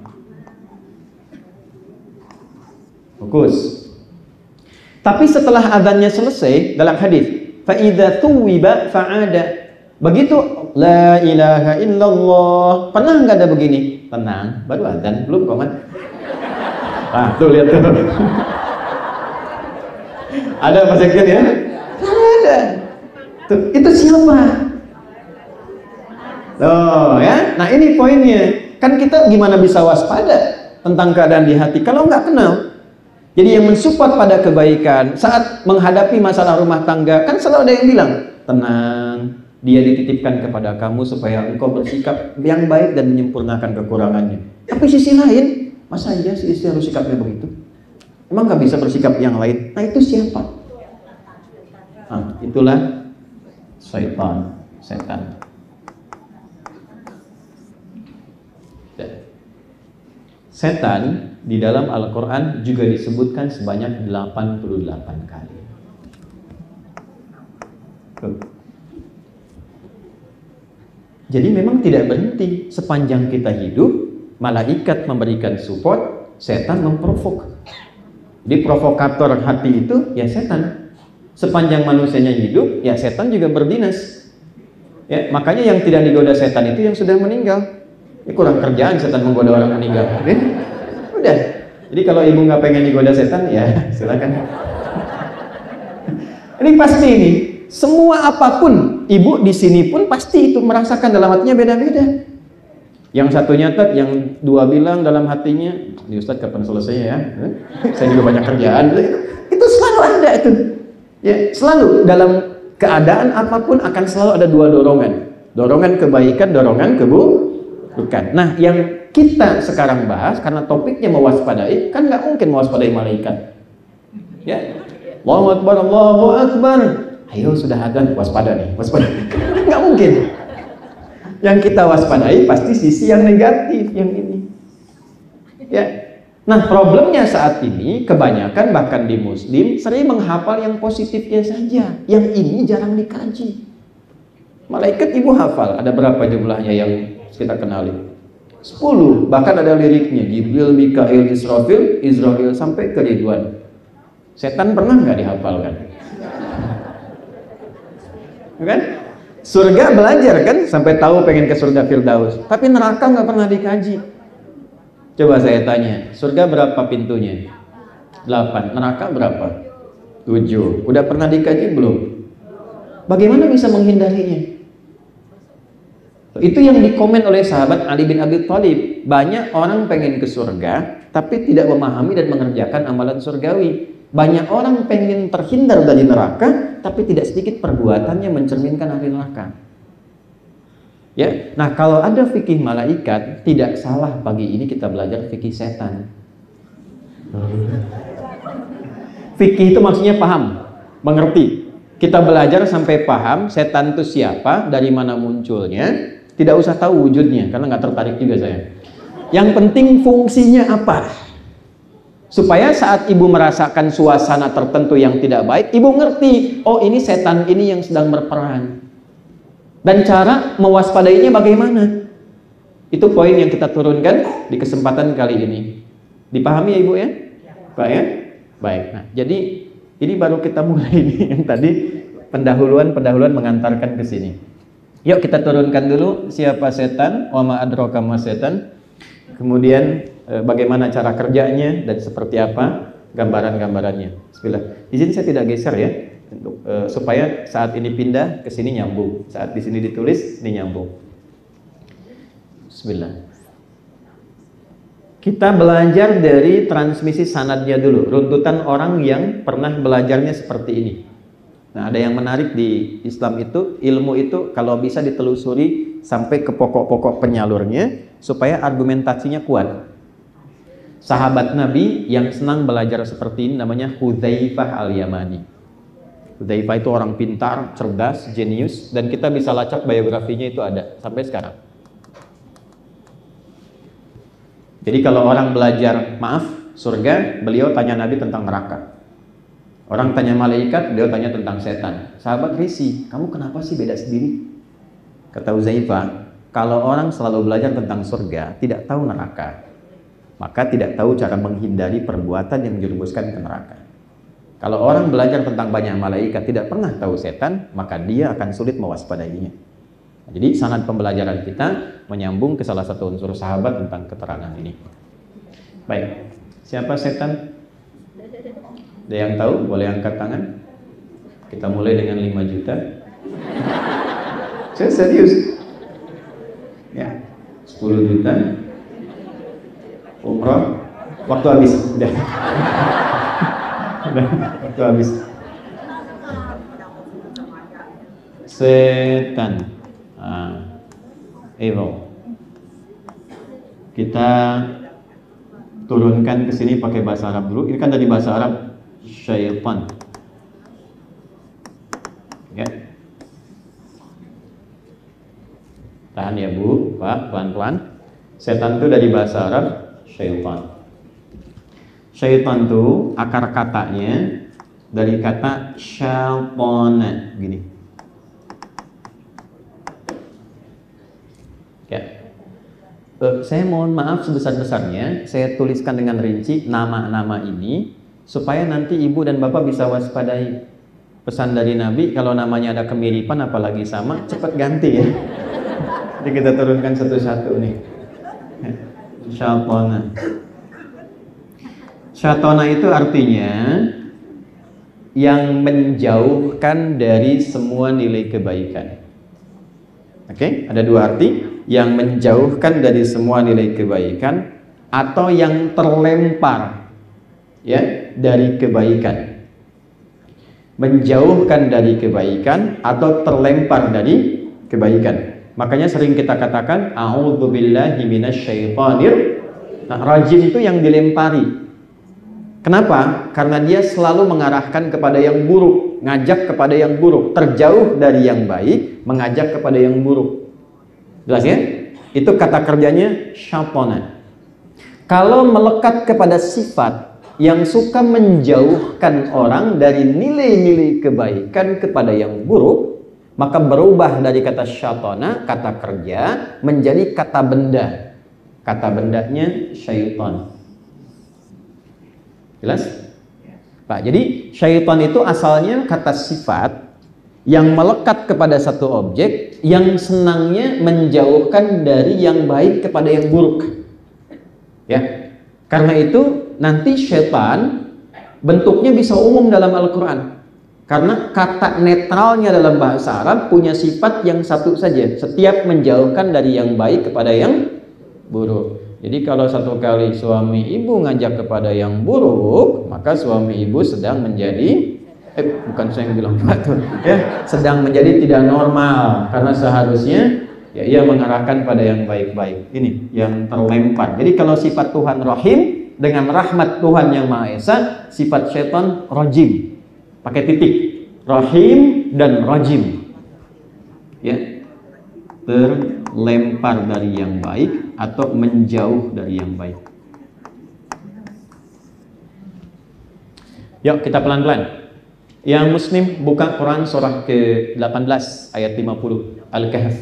Fokus. Tapi setelah adzannya selesai dalam hadis, fa idza tuwiba fa'ada. Begitu la ilaha illallah. Pernah enggak ada begini? Tenang, baru adzan, belum komat. Ah, tuh lihat tuh. Ada Pak Sekjen ya? Ada. Tuh, itu siapa? Oh ya, nah ini poinnya. Kan kita gimana bisa waspada tentang keadaan di hati kalau nggak kenal. Jadi yang mensupport pada kebaikan saat menghadapi masalah rumah tangga, kan selalu ada yang bilang, tenang, dia dititipkan kepada kamu supaya engkau bersikap yang baik dan menyempurnakan kekurangannya. Tapi sisi lain, masa iya si istri harus sikapnya begitu? Emang nggak bisa bersikap yang lain? Nah itu siapa? Nah, itulah setan. Setan di dalam Al-Quran juga disebutkan sebanyak 88 kali. Jadi memang tidak berhenti. Sepanjang kita hidup, malaikat memberikan support, setan memprovok. Jadi provokator hati itu ya setan. Sepanjang manusianya hidup, ya setan juga berdinas. Ya, makanya yang tidak digoda setan itu yang sudah meninggal. Ini kurang kerjaan setan menggoda orang meninggal. Udah. Jadi kalau ibu nggak pengen digoda setan, ya silakan. Ini pasti ini. Semua apapun, ibu di sini pun pasti itu merasakan dalam hatinya beda-beda. Yang satu nyatat, yang dua bilang dalam hatinya, "Ini Ustaz kapan selesai ya? Saya juga banyak kerjaan." Itu selalu ada itu. Ya, selalu dalam keadaan apapun akan selalu ada dua dorongan. Dorongan kebaikan, dorongan keburukan. Nah, yang kita sekarang bahas karena topiknya mewaspadai, kan nggak mungkin mewaspadai malaikat. Ya. Allahu Akbar, Allahu Akbar. Ayo sudah adzan, waspada nih, waspada. Nggak mungkin. Yang kita waspadai pasti sisi yang negatif, yang ini. Ya. Nah, problemnya saat ini kebanyakan bahkan di Muslim sering menghafal yang positifnya saja, yang ini jarang dikaji. Malaikat ibu hafal, ada berapa jumlahnya yang kita kenali? 10, bahkan ada liriknya, Jibril, Mikail, Israfil sampai ke Ridwan. Setan pernah nggak dihafalkan? Kan? Surga belajar kan sampai tahu pengen ke surga Firdaus, tapi neraka nggak pernah dikaji. Coba saya tanya, surga berapa pintunya? 8, neraka berapa? 7. Udah pernah dikaji belum? Bagaimana bisa menghindarinya? Itu yang dikomen oleh sahabat Ali bin Abi Thalib. Banyak orang pengen ke surga tapi tidak memahami dan mengerjakan amalan surgawi. Banyak orang pengen terhindar dari neraka, tapi tidak sedikit perbuatannya mencerminkan ahli neraka. Ya, nah kalau ada fikih malaikat, tidak salah pagi ini kita belajar fikih setan. Fikih itu maksudnya paham, mengerti. Kita belajar sampai paham setan itu siapa, dari mana munculnya. Tidak usah tahu wujudnya, karena nggak tertarik juga saya. Yang penting fungsinya apa? Supaya saat ibu merasakan suasana tertentu yang tidak baik, ibu ngerti, oh ini setan ini yang sedang berperan. Dan cara mewaspadainya bagaimana? Itu poin yang kita turunkan di kesempatan kali ini. Dipahami ya ibu ya? Pak ya? Baik. Nah, jadi ini baru kita mulai nih yang tadi pendahuluan mengantarkan ke sini. Yuk kita turunkan dulu siapa setan, wa ma adraka ma setan. Kemudian bagaimana cara kerjanya dan seperti apa gambaran-gambarannya. Bismillah. Di sini saya tidak geser ya, untuk supaya saat ini pindah ke sini nyambung. Saat di sini ditulis, ini nyambung. Bismillah. Kita belajar dari transmisi sanadnya dulu, runtutan orang yang pernah belajarnya seperti ini. Nah, ada yang menarik di Islam itu, ilmu itu kalau bisa ditelusuri sampai ke pokok-pokok penyalurnya supaya argumentasinya kuat. Sahabat Nabi yang senang belajar seperti ini namanya Hudzaifah al-Yamani. Hudzaifah itu orang pintar, cerdas, jenius, dan kita bisa lacak biografinya itu ada sampai sekarang. Jadi kalau orang belajar, maaf, surga, beliau tanya Nabi tentang neraka. Orang tanya malaikat, beliau tanya tentang setan. Sahabat risih, kamu kenapa sih beda sendiri? Kata Hudzaifah, kalau orang selalu belajar tentang surga, tidak tahu neraka, maka tidak tahu cara menghindari perbuatan yang menjerumuskan ke neraka. Kalau orang belajar tentang banyak malaikat, tidak pernah tahu setan, maka dia akan sulit mewaspadainya. Jadi sanad pembelajaran kita menyambung ke salah satu unsur sahabat tentang keterangan ini. Baik, siapa setan? Ada yang tahu? Boleh angkat tangan. Kita mulai dengan 5 juta. Saya serius. Ya, 10 juta. Umroh. Waktu habis. Udah. Udah. Waktu habis. Setan. Evil. Kita turunkan ke sini pakai bahasa Arab dulu. Ini kan dari bahasa Arab. Syaitan. Ya. Tahan ya Bu, Pak, pelan-pelan. Setan itu dari bahasa Arab syaitan. Syaitan itu akar katanya dari kata syaitan, gini. Ya. Saya mohon maaf sebesar-besarnya, saya tuliskan dengan rinci nama-nama ini supaya nanti ibu dan bapak bisa waspadai. Pesan dari Nabi, kalau namanya ada kemiripan apalagi sama, cepat ganti ya. Jadi kita turunkan satu-satu nih. Syatona. Syatona itu artinya yang menjauhkan dari semua nilai kebaikan. Oke, ada dua arti. Yang menjauhkan dari semua nilai kebaikan atau yang terlempar ya dari kebaikan. Menjauhkan dari kebaikan atau terlempar dari kebaikan. Makanya sering kita katakan a'udzubillahi minasyaitonir. Nah, rajim itu yang dilempari. Kenapa? Karena dia selalu mengarahkan kepada yang buruk, ngajak kepada yang buruk, terjauh dari yang baik, mengajak kepada yang buruk. Jelas ya? Itu kata kerjanya syaitana. Kalau melekat kepada sifat yang suka menjauhkan orang dari nilai-nilai kebaikan kepada yang buruk, maka berubah dari kata syaitana, kata kerja, menjadi kata benda. Kata bendanya syaitan. Jelas? Pak, jadi syaitan itu asalnya kata sifat yang melekat kepada satu objek yang senangnya menjauhkan dari yang baik kepada yang buruk. Ya. Karena itu nanti syaitan bentuknya bisa umum dalam Al-Qur'an. Karena kata netralnya dalam bahasa Arab punya sifat yang satu saja, setiap menjauhkan dari yang baik kepada yang buruk. Jadi kalau satu kali suami ibu ngajak kepada yang buruk, maka suami ibu sedang menjadi bukan saya yang bilang patut ya, sedang menjadi tidak normal karena seharusnya ya ia mengarahkan pada yang baik-baik. Ini yang terlempar. Jadi kalau sifat Tuhan Rahim dengan rahmat Tuhan yang Maha Esa, sifat syaitan rajim. Pakai titik. Rahim dan rajim. Ya. Terlempar dari yang baik atau menjauh dari yang baik. Yuk kita pelan-pelan. Yang Muslim buka Quran surah ke-18 ayat 50 Al-Kahf.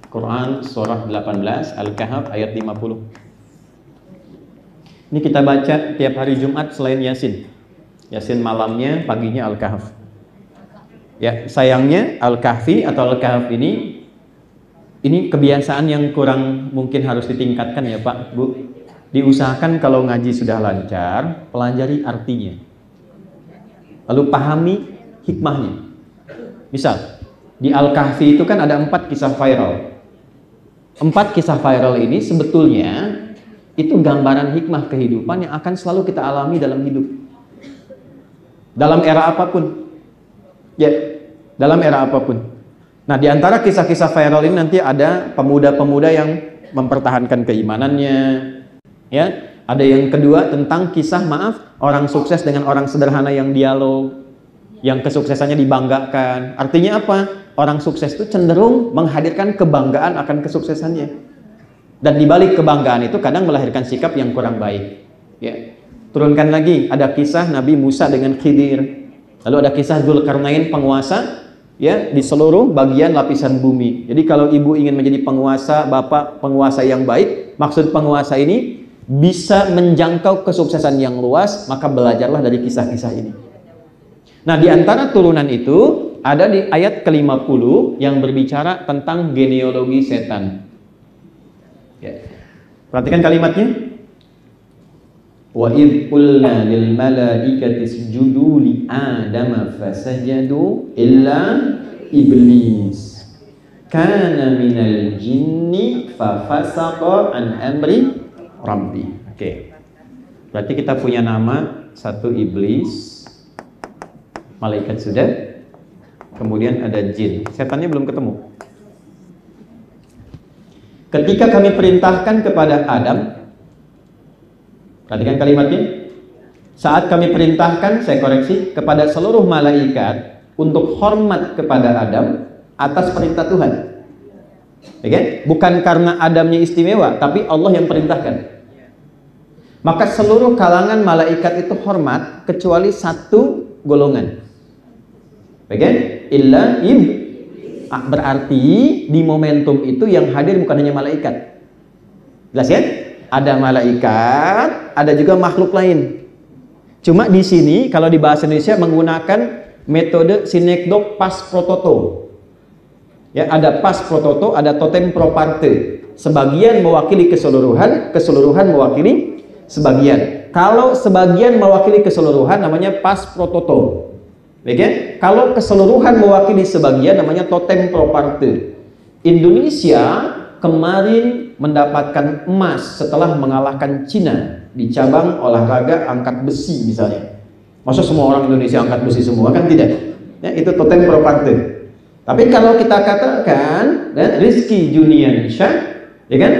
Quran surah 18 Al-Kahf ayat 50. Ini kita baca tiap hari Jumat selain Yasin. Yasin malamnya, paginya Al-Kahf. Ya, sayangnya Al-Kahfi atau Al-Kahf ini kebiasaan yang kurang mungkin harus ditingkatkan ya Pak, Bu. Diusahakan kalau ngaji sudah lancar, pelajari artinya. Lalu pahami hikmahnya. Misal, di Al-Kahfi itu kan ada 4 kisah viral. 4 kisah viral ini sebetulnya itu gambaran hikmah kehidupan yang akan selalu kita alami dalam hidup. Dalam era apapun. Ya, dalam era apapun. Nah, di antara kisah-kisah viral ini nanti ada pemuda-pemuda yang mempertahankan keimanannya. Ya, ada yang kedua tentang kisah orang sukses dengan orang sederhana yang dialog, yang kesuksesannya dibanggakan. Artinya apa? Orang sukses itu cenderung menghadirkan kebanggaan akan kesuksesannya. Dan dibalik kebanggaan itu kadang melahirkan sikap yang kurang baik. Ya. Turunkan lagi, ada kisah Nabi Musa dengan Khidir. Lalu ada kisah Dzulkarnain penguasa ya di seluruh bagian lapisan bumi. Jadi kalau ibu ingin menjadi penguasa, bapak penguasa yang baik, maksud penguasa ini bisa menjangkau kesuksesan yang luas, maka belajarlah dari kisah-kisah ini. Nah, di antara turunan itu ada di ayat ke-50 yang berbicara tentang genealogi setan. Ya. Perhatikan kalimatnya. Wa idh qulna lil malaikati isjudu li Adama fasajadu illa iblis kana minal jinni fa fasaqa an amri rabbi. Oke. Berarti kita punya nama satu iblis, malaikat sudah, kemudian ada jin. Setannya belum ketemu. Ketika kami perintahkan kepada Adam, perhatikan kalimatnya. Saat kami perintahkan, saya koreksi, kepada seluruh malaikat untuk hormat kepada Adam atas perintah Tuhan. Oke? Bukan karena Adamnya istimewa, tapi Allah yang perintahkan. Maka seluruh kalangan malaikat itu hormat kecuali satu golongan. Oke? Illa Berarti di momentum itu yang hadir bukan hanya malaikat. Jelas ya? Ada malaikat, ada juga makhluk lain. Cuma di sini kalau di bahasa Indonesia menggunakan metode sinekdok pas pro toto. Ya, ada pas pro toto, ada totem pro parte. Sebagian mewakili keseluruhan, keseluruhan mewakili sebagian. Kalau sebagian mewakili keseluruhan namanya pas pro toto. Baik ya? Kalau keseluruhan mewakili sebagian namanya totem pro parte. Indonesia kemarin mendapatkan emas setelah mengalahkan Cina di cabang olahraga angkat besi misalnya. Masa semua orang Indonesia angkat besi semua? Kan tidak. Ya, itu totem pro parte. Tapi kalau kita katakan Rizky Juniansyah, ya kan,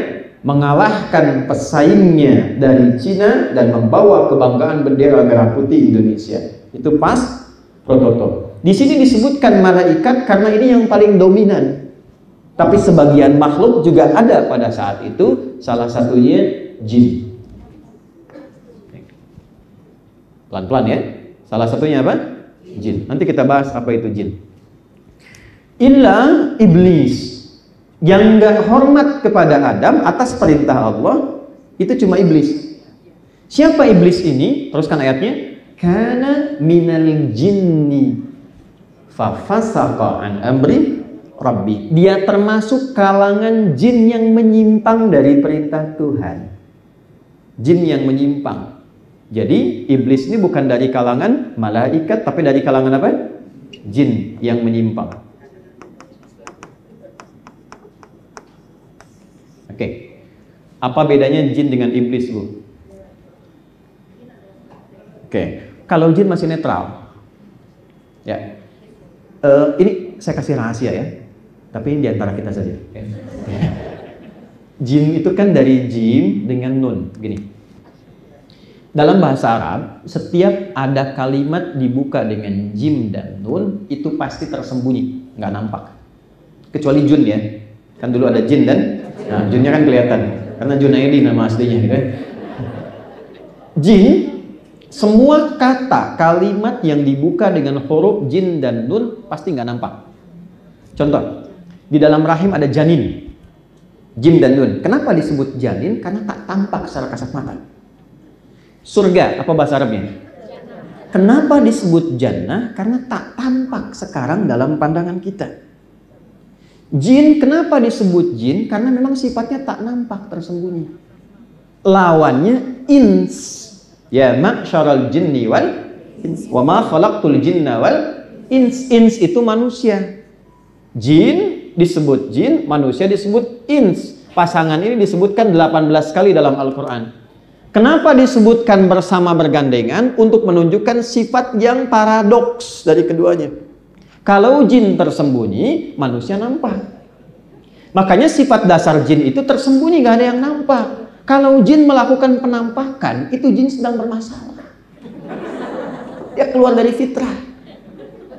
mengalahkan pesaingnya dari Cina dan membawa kebanggaan bendera merah putih Indonesia, itu pas pro toto. Di sini disebutkan malaikat karena ini yang paling dominan. Tapi sebagian makhluk juga ada pada saat itu, salah satunya jin. Pelan-pelan ya. Salah satunya apa? Jin. Nanti kita bahas apa itu jin. Illa iblis, yang gak hormat kepada Adam atas perintah Allah, itu cuma iblis. Siapa iblis ini? Teruskan ayatnya. Kana minal jinni fafasaqa an amri Rabbi. Dia termasuk kalangan jin yang menyimpang dari perintah Tuhan. Jin yang menyimpang. Jadi iblis ini bukan dari kalangan malaikat, tapi dari kalangan apa? Jin yang menyimpang. Oke. Apa bedanya jin dengan iblis, Bu? Oke. Kalau jin masih netral. Ya. Ini saya kasih rahasia ya. Tapi ini diantara kita saja. Jin itu kan dari jim dengan nun, gini. Dalam bahasa Arab, setiap ada kalimat dibuka dengan jim dan nun, itu pasti tersembunyi, nggak nampak. Kecuali jun ya. Kan dulu ada jin dan, nah junnya kan kelihatan. Karena Junaidi nama aslinya gitu. Jin, semua kata, kalimat yang dibuka dengan huruf jin dan nun pasti nggak nampak. Contoh. Di dalam rahim ada janin, jin dan nun. Kenapa disebut janin? Karena tak tampak secara kasat mata. Surga, apa bahasa Arabnya? Kenapa disebut jannah? Karena tak tampak sekarang dalam pandangan kita. Jin, kenapa disebut jin? Karena memang sifatnya tak nampak, tersembunyi. Lawannya ins. Ya ma'syaral jinni wal ins. Wa ma khalaqtul jinna wal ins. Ins itu manusia. Jin disebut jin, manusia disebut ins. Pasangan ini disebutkan 18 kali dalam Al-Quran. Kenapa disebutkan bersama bergandengan? Untuk menunjukkan sifat yang paradoks dari keduanya. Kalau jin tersembunyi, manusia nampak. Makanya sifat dasar jin itu tersembunyi, gak ada yang nampak. Kalau jin melakukan penampakan, itu jin sedang bermasalah. Dia keluar dari fitrah.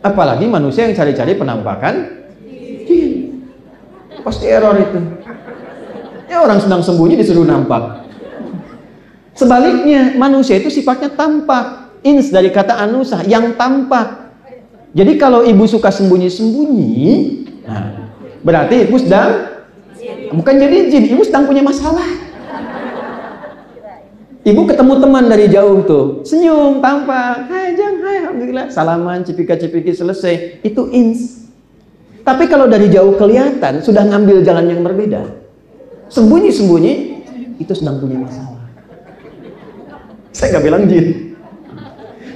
Apalagi manusia yang cari-cari penampakan jin. Pasti error itu. Ya orang sedang sembunyi disuruh nampak. Sebaliknya, manusia itu sifatnya tampak. Ins dari kata anusa, yang tampak. Jadi kalau ibu suka sembunyi-sembunyi, nah, berarti ibu sedang, bukan jadi jin, ibu sedang punya masalah. Ibu ketemu teman dari jauh tuh, senyum, tampak, hai jang, hai, alhamdulillah, salaman, cipika-cipiki, selesai. Itu ins. Tapi kalau dari jauh kelihatan, sudah ngambil jalan yang berbeda. Sembunyi-sembunyi, itu sedang punya masalah. Saya nggak bilang jin.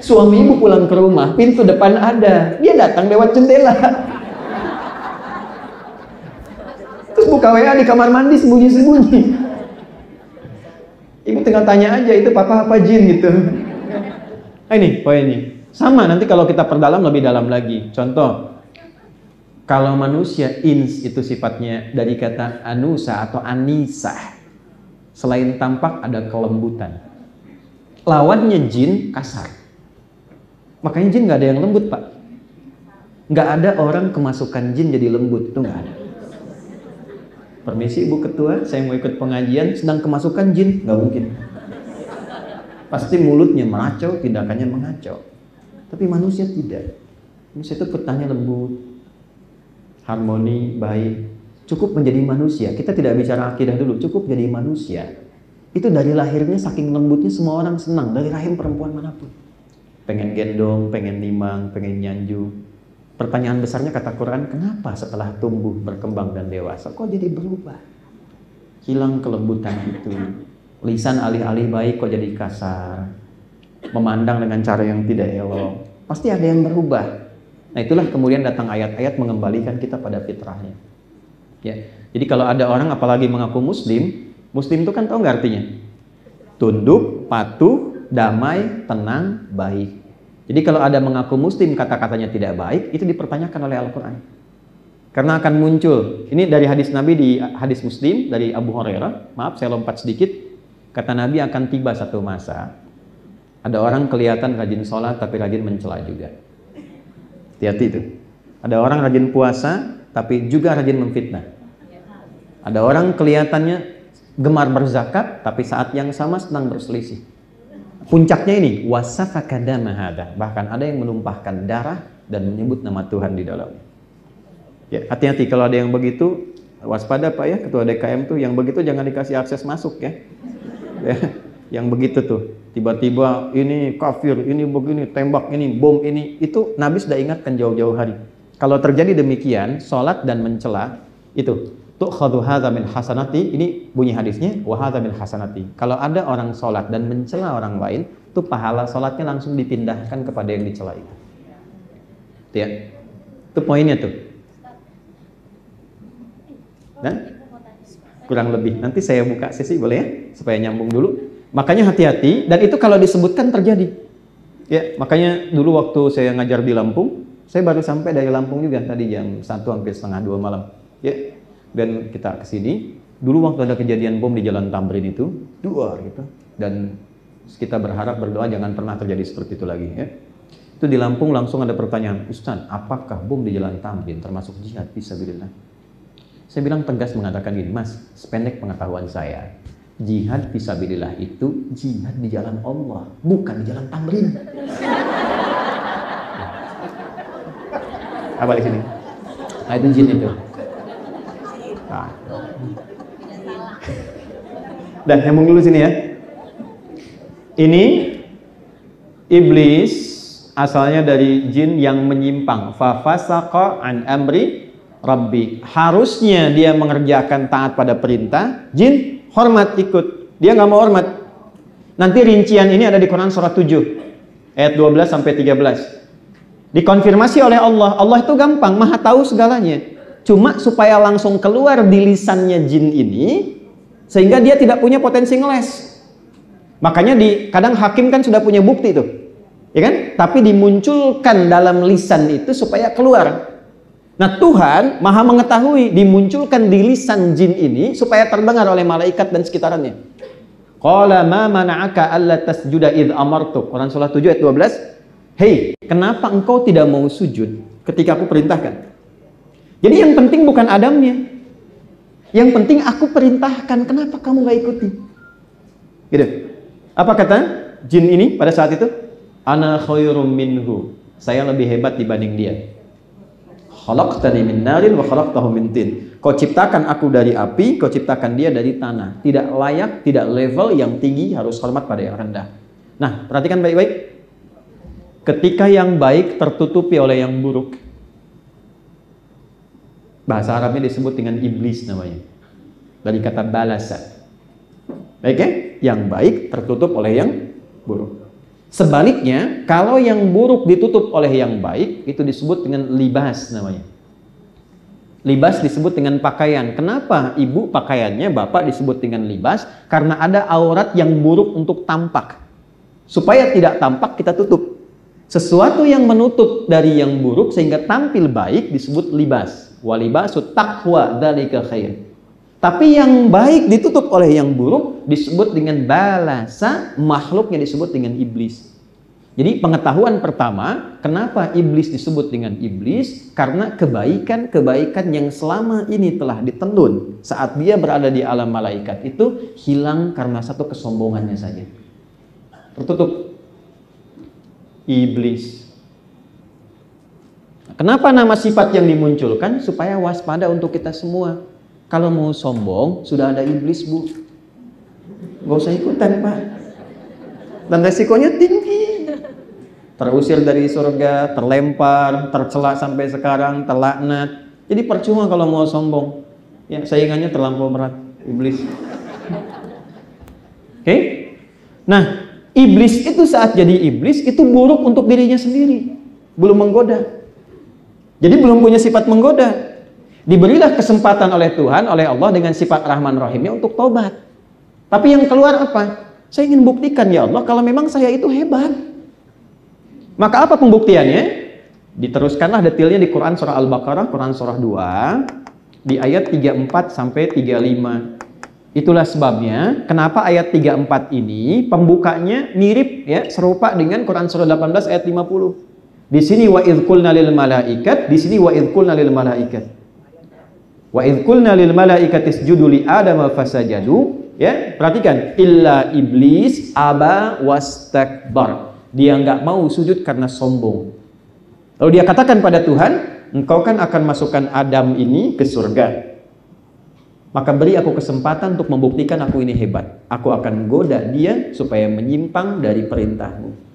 Suami ibu pulang ke rumah, pintu depan ada, dia datang lewat jendela. Terus buka WA di kamar mandi sembunyi-sembunyi. Ibu tinggal tanya aja, itu papa apa jin gitu. Nah, ini poinnya. Sama nanti kalau kita perdalam lebih dalam lagi. Contoh, kalau manusia ins itu sifatnya dari kata anusa atau anisah. Selain tampak ada kelembutan. Lawannya jin kasar. Makanya jin nggak ada yang lembut, Pak. Nggak ada orang kemasukan jin jadi lembut, itu nggak ada. Permisi Ibu Ketua, saya mau ikut pengajian, sedang kemasukan jin, nggak mungkin. Pasti mulutnya mengacau, tindakannya mengacau. Tapi manusia tidak. Manusia itu petahnya lembut, harmoni, baik. Cukup menjadi manusia. Kita tidak bicara akidah dulu, cukup jadi manusia. Itu dari lahirnya saking lembutnya semua orang senang, dari rahim perempuan manapun. Pengen gendong, pengen nimang, pengen nyanju. Pertanyaan besarnya kata Quran, kenapa setelah tumbuh, berkembang dan dewasa kok jadi berubah? Hilang kelembutan itu. Lisan alih-alih baik kok jadi kasar. Memandang dengan cara yang tidak elok. Pasti ada yang berubah. Nah itulah kemudian datang ayat-ayat mengembalikan kita pada fitrahnya. Ya. Jadi kalau ada orang apalagi mengaku muslim, muslim itu kan tahu nggak artinya? Tunduk, patuh, damai, tenang, baik. Jadi kalau ada mengaku muslim kata-katanya tidak baik, itu dipertanyakan oleh Al-Quran. Karena akan muncul, ini dari hadis Nabi di hadis Muslim dari Abu Hurairah, maaf saya lompat sedikit, kata Nabi akan tiba satu masa, ada orang kelihatan rajin sholat tapi rajin mencela juga. Hati-hati itu. Ada orang rajin puasa tapi juga rajin memfitnah. Ada orang kelihatannya gemar berzakat tapi saat yang sama sedang berselisih. Puncaknya ini wasafaka dama hada, bahkan ada yang menumpahkan darah dan menyebut nama Tuhan di dalamnya. Ya, hati-hati kalau ada yang begitu, waspada Pak ya, ketua DKM tuh yang begitu jangan dikasih akses masuk ya. Ya, yang begitu tuh, tiba-tiba ini kafir, ini begini, tembak ini, bom ini, itu Nabi sudah ingatkan jauh-jauh hari. Kalau terjadi demikian, sholat dan mencela itu tu'khadhu hadza min hasanati, ini bunyi hadisnya wa hadza min hasanati. Kalau ada orang sholat dan mencela orang lain, itu pahala sholatnya langsung dipindahkan kepada yang dicela itu. Ya. Itu poinnya tuh. Dan kurang lebih nanti saya buka sesi boleh ya supaya nyambung dulu. Makanya hati-hati, dan itu kalau disebutkan terjadi. Ya, makanya dulu waktu saya ngajar di Lampung, saya baru sampai dari Lampung juga tadi jam 1 hampir setengah 2 malam. Ya. Dan kita ke sini, dulu waktu ada kejadian bom di Jalan Tamrin itu, duar gitu. Dan kita berharap berdoa jangan pernah terjadi seperti itu lagi ya. Itu di Lampung langsung ada pertanyaan, Ustaz, apakah bom di Jalan Tamrin termasuk jihad fisabilillah? Saya bilang tegas mengatakan gini, Mas, sependek pengetahuan saya, jihad fisabilillah itu jihad di jalan Allah, bukan di Jalan Tamrin. Apa di sini? Nah, itu jin itu. Nah. Dan nyambung dulu sini ya. Ini iblis asalnya dari jin yang menyimpang. Fa fasaqa an amri Rabbi. Harusnya dia mengerjakan taat pada perintah, jin hormat ikut. Dia nggak mau hormat. Nanti rincian ini ada di Quran surah 7 ayat 12 sampai 13. Dikonfirmasi oleh Allah. Allah itu gampang, maha tahu segalanya. Cuma supaya langsung keluar di lisannya jin ini sehingga dia tidak punya potensi ngeles. Makanya kadang hakim kan sudah punya bukti tuh. Ya kan? Tapi dimunculkan dalam lisan itu supaya keluar. Nah Tuhan maha mengetahui dimunculkan di lisan jin ini supaya terdengar oleh malaikat dan sekitarnya. Qala ma mana'aka alla tasjuda id amartuk. Quran surah 7 ayat 12. Hei, kenapa engkau tidak mau sujud ketika aku perintahkan? Jadi yang penting bukan Adamnya. Yang penting aku perintahkan, kenapa kamu gak ikuti? Gitu. Apa kata jin ini pada saat itu? Ana khairum minhu. Saya lebih hebat dibanding dia. Khalaqtani min narin wa khalaqtahu min tin. Kau ciptakan aku dari api, kau ciptakan dia dari tanah. Tidak layak, tidak level yang tinggi, harus hormat pada yang rendah. Nah, perhatikan baik-baik. Ketika yang baik tertutupi oleh yang buruk, bahasa Arabnya disebut dengan iblis namanya. Dari kata balasa. Baik ya? Yang baik tertutup oleh yang buruk. Sebaliknya, kalau yang buruk ditutup oleh yang baik, itu disebut dengan libas namanya. Libas disebut dengan pakaian. Kenapa ibu pakaiannya, bapak disebut dengan libas? Karena ada aurat yang buruk untuk tampak. Supaya tidak tampak, kita tutup. Sesuatu yang menutup dari yang buruk sehingga tampil baik disebut libas. Walibasut taqwa dzalika khair. Tapi yang baik ditutup oleh yang buruk disebut dengan balasa, makhluknya disebut dengan iblis. Jadi pengetahuan pertama, kenapa iblis disebut dengan iblis? Karena kebaikan-kebaikan yang selama ini telah ditenun saat dia berada di alam malaikat itu hilang karena satu kesombongannya saja. Tertutup. Iblis. Kenapa nama sifat yang dimunculkan? Supaya waspada untuk kita semua. Kalau mau sombong, sudah ada iblis, Bu. Nggak usah ikutan, Pak. Dan resikonya tinggi. Terusir dari surga, terlempar, tercela sampai sekarang, terlaknat. Jadi percuma kalau mau sombong. Ya, saingannya terlampau berat, iblis. Oke? Nah, iblis itu saat jadi iblis itu buruk untuk dirinya sendiri. Belum menggoda. Jadi belum punya sifat menggoda. Diberilah kesempatan oleh Tuhan, oleh Allah dengan sifat Rahman Rahimnya untuk tobat. Tapi yang keluar apa? Saya ingin buktikan ya Allah kalau memang saya itu hebat. Maka apa pembuktiannya? Diteruskanlah detailnya di Quran surah Al-Baqarah, Quran surah 2 di ayat 34 sampai 35. Itulah sebabnya kenapa ayat 34 ini pembukanya mirip ya, serupa dengan Quran surah 18 ayat 50. Di sini wa idz qulna lil malaikat, di sini wa idz qulna lil malaikat. Wa idz qulna lil malaikati isjudu li adama fasajadu, ya, perhatikan, illa iblis aba wastakbar. Dia enggak mau sujud karena sombong. Lalu dia katakan pada Tuhan, engkau kan akan masukkan Adam ini ke surga. Maka beri aku kesempatan untuk membuktikan aku ini hebat. Aku akan goda dia supaya menyimpang dari perintahmu.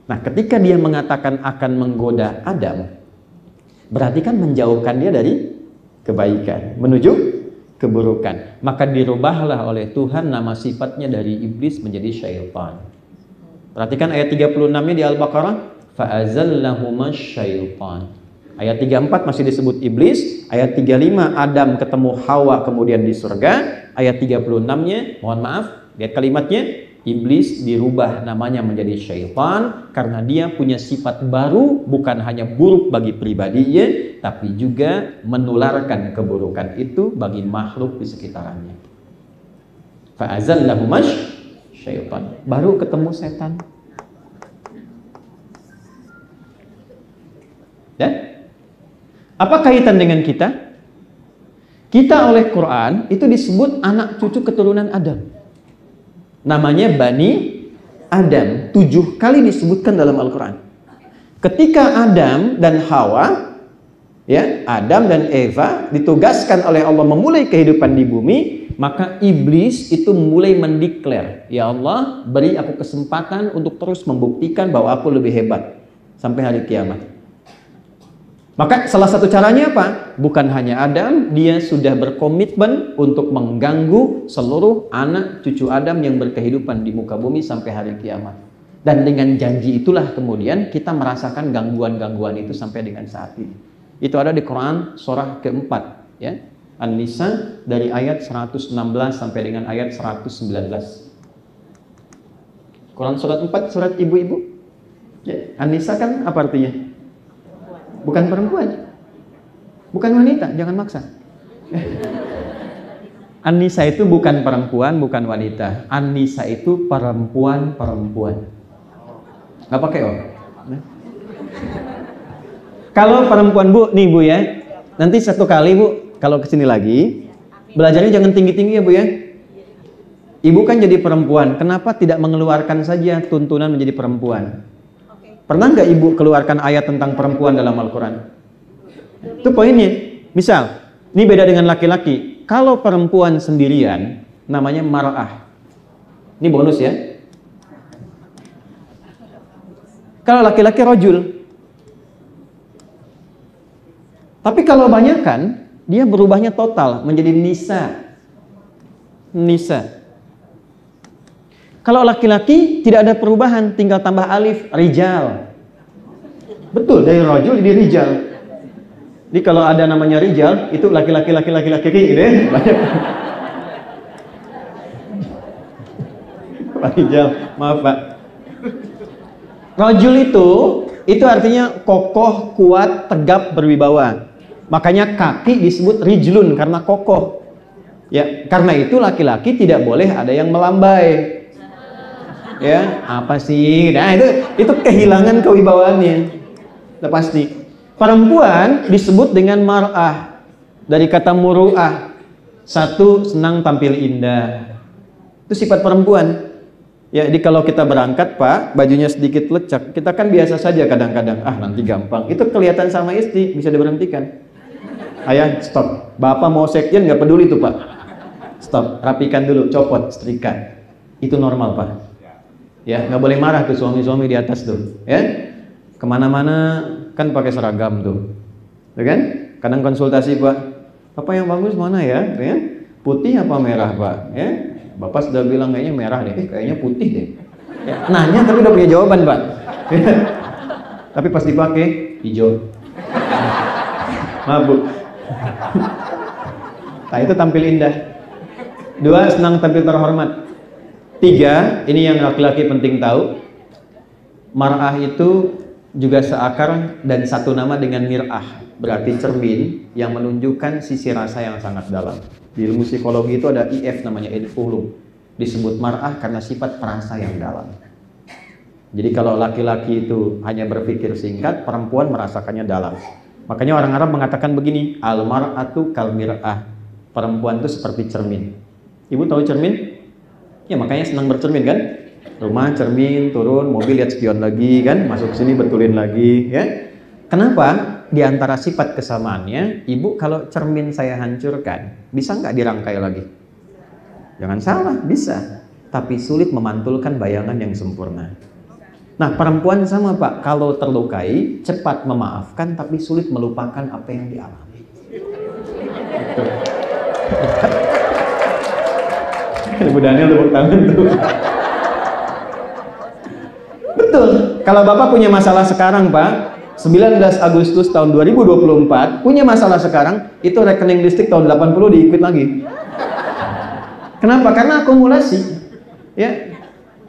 Nah, ketika dia mengatakan akan menggoda Adam, berarti kan menjauhkan dia dari kebaikan, menuju keburukan. Maka dirubahlah oleh Tuhan nama sifatnya dari iblis menjadi syaitan. Perhatikan ayat 36-nya di Al-Baqarah, fa'azallahuma syaitan. Ayat 34 masih disebut iblis, ayat 35 Adam ketemu Hawa kemudian di surga, ayat 36-nya, mohon maaf, lihat kalimatnya, iblis dirubah namanya menjadi syaitan karena dia punya sifat baru, bukan hanya buruk bagi pribadinya, tapi juga menularkan keburukan itu bagi makhluk di sekitarnya. Fa'azallahuma syaitan. Baru ketemu setan. Dan apa kaitan dengan kita? Kita oleh Quran itu disebut anak cucu keturunan Adam. Namanya Bani Adam. 7 kali disebutkan dalam Al-Quran. Ketika Adam dan Hawa, ya, Adam dan Eva ditugaskan oleh Allah memulai kehidupan di bumi, maka iblis itu mulai mendeklar, ya Allah, beri aku kesempatan untuk terus membuktikan bahwa aku lebih hebat sampai hari kiamat. Maka salah satu caranya apa? Bukan hanya Adam, dia sudah berkomitmen untuk mengganggu seluruh anak cucu Adam yang berkehidupan di muka bumi sampai hari kiamat. Dan dengan janji itulah kemudian kita merasakan gangguan-gangguan itu sampai dengan saat ini. Itu ada di Quran surah keempat, ya, An-Nisa dari ayat 116 sampai dengan ayat 119. Quran surat 4 surat ibu-ibu. Ya, An-Nisa kan apa artinya? Bukan perempuan, bukan wanita, jangan maksa. An-Nisa itu bukan perempuan, bukan wanita. An-Nisa itu perempuan-perempuan. Nggak pakai oh. Kalau perempuan Bu, nih Bu ya, nanti satu kali Bu, kalau kesini lagi, belajarnya jangan tinggi-tinggi ya Bu ya. Ibu kan jadi perempuan, kenapa tidak mengeluarkan saja tuntunan menjadi perempuan? Pernah nggak ibu keluarkan ayat tentang perempuan dalam Al-Quran? Itu poinnya. Misal, ini beda dengan laki-laki. Kalau perempuan sendirian, namanya mar'ah. Ini bonus ya. Kalau laki-laki rojul. Tapi kalau banyakan, dia berubahnya total menjadi nisa. Nisa. Kalau laki-laki tidak ada perubahan, tinggal tambah alif, rijal. Betul, dari rajul jadi rijal. Jadi kalau ada namanya rijal, itu laki-laki gitu ya. Banyak. Pak Rijal, maaf Pak. Rajul itu artinya kokoh, kuat, tegap, berwibawa. Makanya kaki disebut rijlun karena kokoh. Ya, karena itu laki-laki tidak boleh ada yang melambai. Ya, apa sih? Nah, itu kehilangan kewibawaannya. Udah pasti. Perempuan disebut dengan mar'ah dari kata muru'ah. Satu, senang tampil indah. Itu sifat perempuan. Ya, jadi kalau kita berangkat Pak, bajunya sedikit lecek, kita kan biasa saja kadang-kadang, nanti gampang. Itu kelihatan sama istri, bisa diberhentikan. Ayah, stop. Bapak mau sekjen nggak peduli tuh Pak. Stop, rapikan dulu, copot, setrika. Itu normal Pak. Ya, nggak boleh marah tuh suami-suami di atas tuh. Ya, kemana-mana kan pakai seragam tuh, ya kan? Kadang konsultasi Pak, Bapak yang bagus mana ya? Putih apa merah Pak? Ya. Bapak sudah bilang kayaknya merah deh, kayaknya putih deh. Ya, nanya tapi udah punya jawaban Pak. Tapi pas dipakai hijau. Mabuk. Nah itu tampil indah. 2, senang tampil terhormat. 3, ini yang laki-laki penting tahu. Mar'ah itu juga seakar dan satu nama dengan mir'ah, berarti cermin yang menunjukkan sisi rasa yang sangat dalam. Di ilmu psikologi itu ada IF namanya ulum, disebut mar'ah karena sifat perasa yang dalam. Jadi kalau laki-laki itu hanya berpikir singkat, perempuan merasakannya dalam. Makanya orang Arab mengatakan begini, al mar'atu kal mir'ah, perempuan itu seperti cermin. Ibu tahu cermin? Ya makanya senang bercermin kan? Rumah cermin, turun, mobil lihat spion lagi kan, masuk sini betulin lagi ya. Kenapa? Di antara sifat kesamaannya, ibu kalau cermin saya hancurkan, bisa nggak dirangkai lagi? Jangan salah, bisa. Tapi sulit memantulkan bayangan yang sempurna. Nah, perempuan sama Pak, kalau terlukai, cepat memaafkan, tapi sulit melupakan apa yang dialami. Ibu Daniel tepuk tangan tuh. Betul, kalau Bapak punya masalah sekarang Pak, 19 Agustus tahun 2024 punya masalah sekarang, itu rekening listrik tahun 80 diikut lagi. Kenapa? Karena akumulasi. Ya,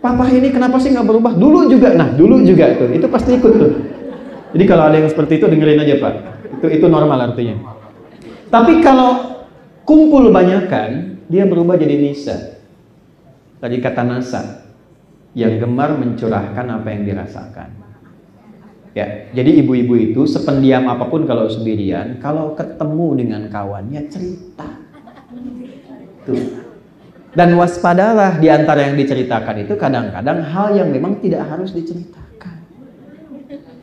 Papa ini kenapa sih nggak berubah? Dulu juga, dulu juga tuh, itu pasti ikut tuh. Jadi kalau ada yang seperti itu dengerin aja Pak. Itu normal artinya. Tapi kalau kumpul banyakan, dia berubah jadi nisa. Tadi kata nasa, yang gemar mencurahkan apa yang dirasakan. Ya, jadi ibu-ibu itu sependiam apapun kalau sendirian, kalau ketemu dengan kawannya cerita. Tuh. Dan waspadalah di antara yang diceritakan itu kadang-kadang hal yang memang tidak harus diceritakan.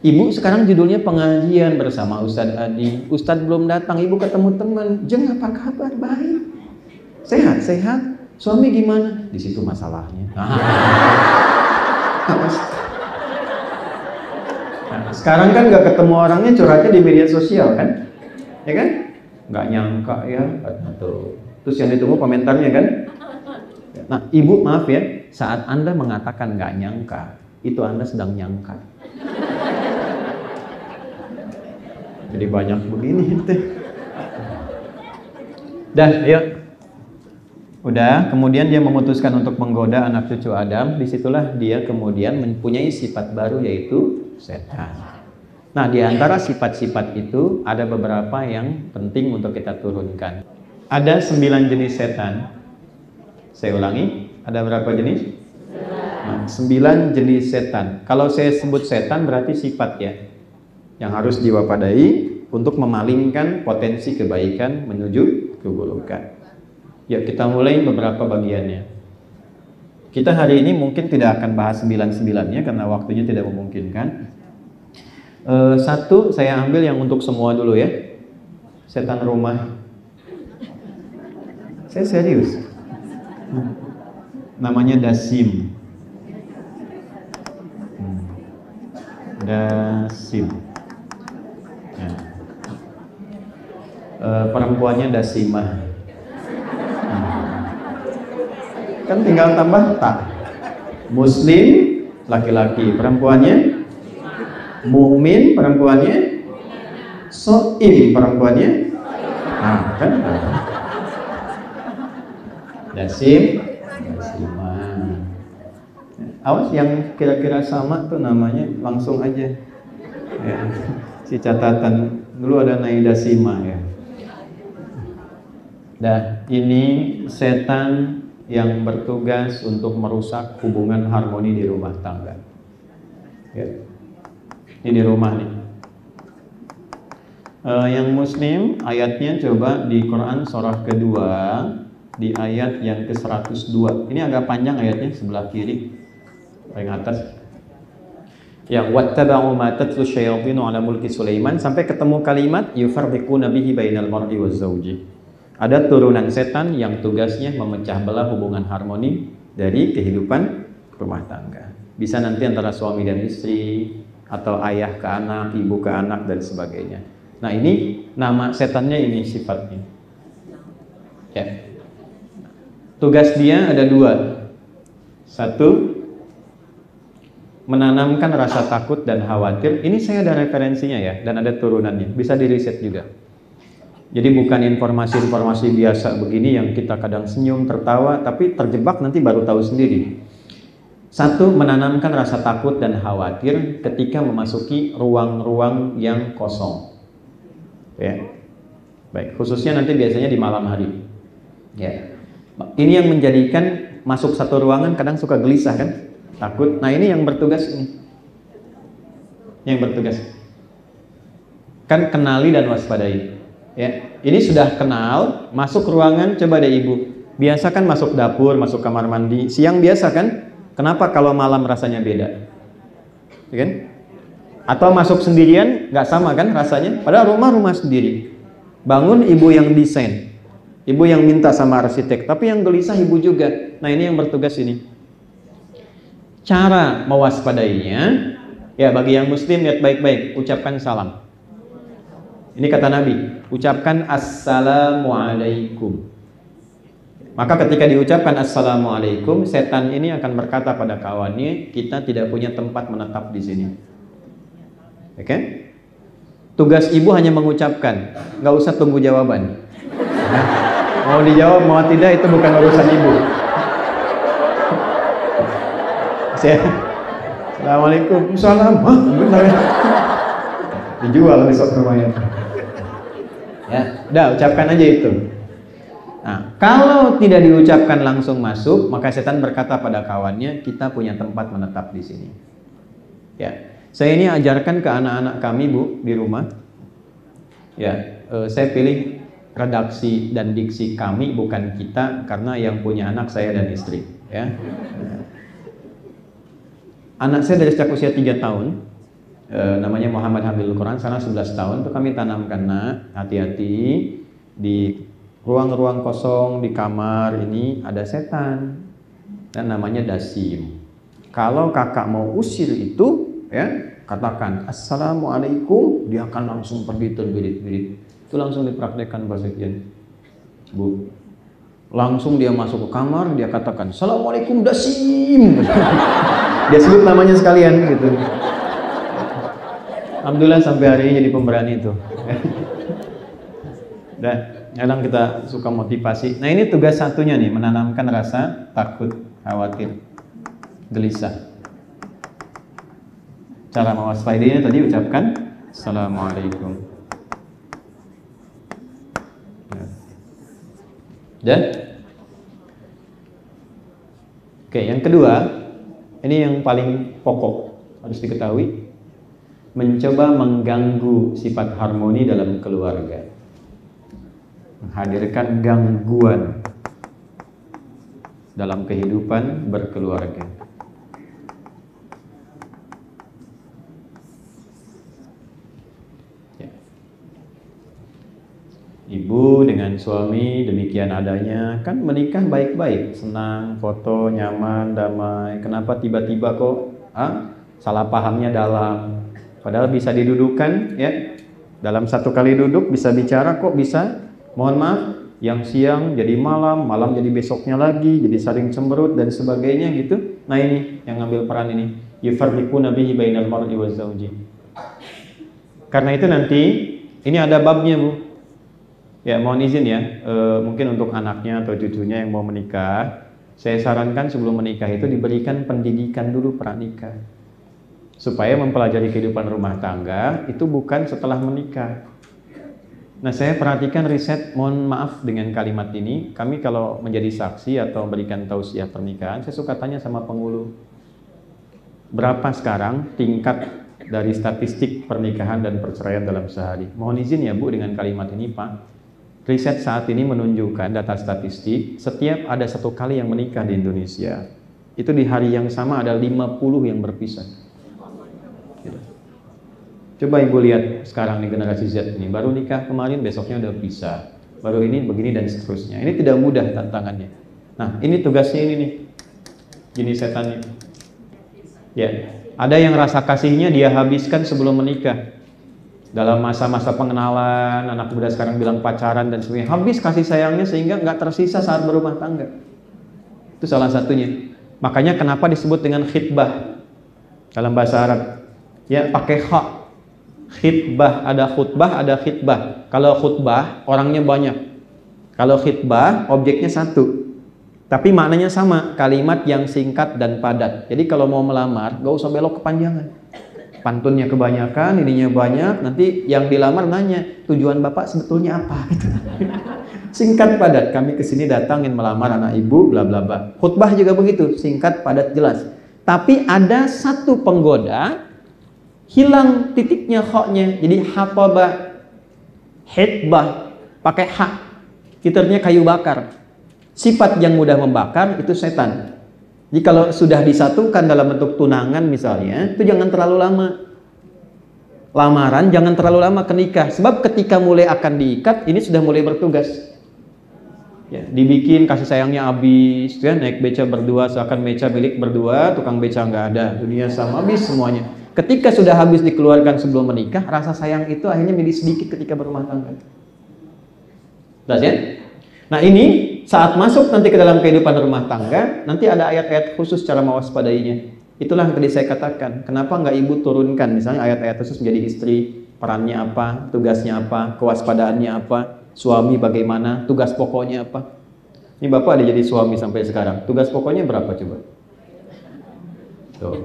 Ibu sekarang judulnya pengajian bersama Ustadz Adi. Ustadz belum datang, ibu ketemu teman. Jeng, apa kabar? Baik. Sehat. Suami gimana? Di situ masalahnya. Nah, sekarang kan nggak ketemu orangnya, curhatnya di media sosial kan, ya kan? Nggak nyangka ya, tuh. Terus yang ditunggu komentarnya kan. Nah, ibu maaf ya, saat Anda mengatakan nggak nyangka, itu Anda sedang nyangka. Jadi banyak begini itu. Dah, yuk. Udah, kemudian dia memutuskan untuk menggoda anak cucu Adam. Disitulah dia kemudian mempunyai sifat baru, yaitu setan. Nah, di antara sifat-sifat itu ada beberapa yang penting untuk kita turunkan. Ada 9 jenis setan. Saya ulangi, ada berapa jenis? 9 jenis setan. Kalau saya sebut setan berarti sifat ya, yang harus diwaspadai untuk memalingkan potensi kebaikan menuju keburukan. Ya, kita mulai beberapa bagiannya. Kita hari ini mungkin tidak akan bahas 9-9-nya karena waktunya tidak memungkinkan. Satu saya ambil yang untuk semua dulu ya. Setan rumah. Saya serius. Namanya Dasim. Dasim. Ya. Perempuannya Dasimah. Kan tinggal tambah tak. Muslim laki-laki, perempuannya mukmin, perempuannya soim, perempuannya kan Dasim, Dasimah. Awas yang kira-kira sama tuh namanya langsung aja ya. Si catatan dulu ada Nai Dasimah ya. Dah, ini setan yang bertugas untuk merusak hubungan harmoni di rumah tangga. Ya. Ini di rumah nih. Yang Muslim ayatnya coba di Quran surah kedua di ayat yang ke-102. Ini agak panjang ayatnya sebelah kiri. paling atas. Ya, wattaba'u ma tatlu syayathinu ala mulki Sulaiman, sampai ketemu kalimat yufarriquna bihi bainal mar'i waz zawji. Ada turunan setan yang tugasnya memecah belah hubungan harmoni dari kehidupan rumah tangga. Bisa nanti antara suami dan istri, atau ayah ke anak, ibu ke anak, dan sebagainya. Nah, ini nama setannya, ini sifatnya. Ya. Tugas dia ada dua. Satu, menanamkan rasa takut dan khawatir. Ini saya ada referensinya ya, dan ada turunannya. Bisa diriset juga. Jadi bukan informasi-informasi biasa begini yang kita kadang senyum, tertawa, tapi terjebak nanti baru tahu sendiri. Satu, menanamkan rasa takut dan khawatir ketika memasuki ruang-ruang yang kosong. Ya. Baik, khususnya nanti biasanya di malam hari. Ya. Ini yang menjadikan masuk satu ruangan kadang suka gelisah kan? Takut. Nah, ini yang bertugas ini. Yang bertugas. Kan kenali dan waspadai. Ya, ini sudah kenal, masuk ruangan, coba deh ibu. Biasa kan masuk dapur, masuk kamar mandi, siang biasa kan? Kenapa kalau malam rasanya beda? Ya kan? Atau masuk sendirian, nggak sama kan rasanya? Padahal rumah sendiri. Bangun ibu yang desain, ibu yang minta sama arsitek, tapi yang gelisah ibu juga. Nah, ini yang bertugas ini. Cara mewaspadainya, ya bagi yang muslim lihat baik-baik, ucapkan salam. Ini kata Nabi, ucapkan assalamualaikum. Maka ketika diucapkan assalamualaikum, setan ini akan berkata pada kawannya, kita tidak punya tempat menetap di sini. Oke? Tugas ibu hanya mengucapkan, nggak usah tunggu jawaban. Mau dijawab mau tidak itu bukan urusan ibu. Assalamualaikum, salam. Benar ya? Dijual besok rumahnya. Ya, udah ucapkan aja itu. Nah, kalau tidak diucapkan langsung masuk, maka setan berkata pada kawannya, kita punya tempat menetap di sini. Ya, saya ini ajarkan ke anak-anak kami bu di rumah. Ya, saya pilih redaksi dan diksi kami bukan kita, karena yang punya anak saya dan istri. Ya, anak saya dari sejak usia 3 tahun. Namanya Muhammad Hamil Quran, sana 11 tahun, itu kami tanamkan, nak, hati-hati di ruang-ruang kosong di kamar ini ada setan dan namanya dasim. Kalau kakak mau usir itu, ya katakan assalamualaikum, dia akan langsung pergi terbirit-birit. Itu langsung dipraktekkan Pak Sekjen, bu. Langsung dia masuk ke kamar, dia katakan assalamualaikum dasim. Dia sebut namanya sekalian gitu. Alhamdulillah sampai hari ini jadi pemberani itu. Dan kadang kita suka motivasi. Nah, ini tugas satunya nih, menanamkan rasa takut, khawatir, gelisah. Cara mewaspadainya tadi ucapkan assalamualaikum. Dan oke, yang kedua, ini yang paling pokok harus diketahui. Mencoba mengganggu sifat harmoni dalam keluarga, menghadirkan gangguan dalam kehidupan berkeluarga. Ya. Ibu dengan suami demikian adanya, kan menikah baik-baik, senang, foto, nyaman, damai. Kenapa tiba-tiba kok salah pahamnya dalam? Padahal bisa didudukan, ya. Dalam satu kali duduk bisa bicara, kok bisa, mohon maaf, yang siang jadi malam, malam jadi besoknya lagi, jadi saling cemberut dan sebagainya gitu. Nah, ini yang ngambil peran ini, yufarriquna bihi bainal mar'i waz zawji. Karena itu nanti ini ada babnya bu. Ya mohon izin ya, mungkin untuk anaknya atau cucunya yang mau menikah, saya sarankan sebelum menikah itu diberikan pendidikan dulu pranikah. Supaya mempelajari kehidupan rumah tangga itu bukan setelah menikah. Nah, saya perhatikan riset, mohon maaf dengan kalimat ini, kami kalau menjadi saksi atau memberikan tausiah pernikahan, saya suka tanya sama penghulu, berapa sekarang tingkat dari statistik pernikahan dan perceraian dalam sehari? Mohon izin ya bu dengan kalimat ini Pak. Riset saat ini menunjukkan data statistik, setiap ada 1 kali yang menikah di Indonesia, Itu di hari yang sama ada 50 yang berpisah. Gitu. Coba ibu lihat sekarang nih generasi Z ini, baru nikah kemarin, besoknya udah pisah, baru ini begini dan seterusnya. Ini tidak mudah tantangannya. Nah, ini tugasnya ini nih, gini setannya. Ya, ada yang rasa kasihnya dia habiskan sebelum menikah. Dalam masa-masa pengenalan, anak muda sekarang bilang pacaran dan sebagainya, habis kasih sayangnya sehingga nggak tersisa saat berumah tangga. Itu salah satunya. Makanya kenapa disebut dengan khitbah dalam bahasa Arab? Ya, pakai kha. Khitbah, ada khutbah, ada khitbah. Kalau khutbah orangnya banyak. Kalau khitbah objeknya satu. Tapi maknanya sama, kalimat yang singkat dan padat. Jadi kalau mau melamar, gak usah belok kepanjangan. Pantunnya kebanyakan, ininya banyak, nanti yang dilamar nanya, tujuan bapak sebetulnya apa? Singkat padat, kami kesini datang ingin melamar anak ibu, bla bla bla. Khutbah juga begitu, singkat padat jelas. Tapi ada satu penggoda, hilang titiknya kha-nya, jadi hafaba, hitbah, pakai ha, titernya kayu bakar. Sifat yang mudah membakar itu setan. Jadi kalau sudah disatukan dalam bentuk tunangan misalnya, itu jangan terlalu lama. Lamaran jangan terlalu lama ke nikah. Sebab ketika mulai akan diikat, ini sudah mulai bertugas. Ya, dibikin kasih sayangnya habis, ya, naik beca berdua, seakan beca milik berdua, tukang beca nggak ada, dunia sama, habis semuanya. Ketika sudah habis dikeluarkan sebelum menikah, rasa sayang itu akhirnya menjadi sedikit ketika berumah tangga. Jelas ya? Nah ini saat masuk nanti ke dalam kehidupan rumah tangga, nanti ada ayat-ayat khusus cara mewaspadainya. Itulah yang tadi saya katakan, kenapa nggak ibu turunkan misalnya ayat-ayat khusus menjadi istri, perannya apa, tugasnya apa, kewaspadaannya apa, suami bagaimana, tugas pokoknya apa. Ini bapak ada jadi suami sampai sekarang, tugas pokoknya berapa coba? Tuh.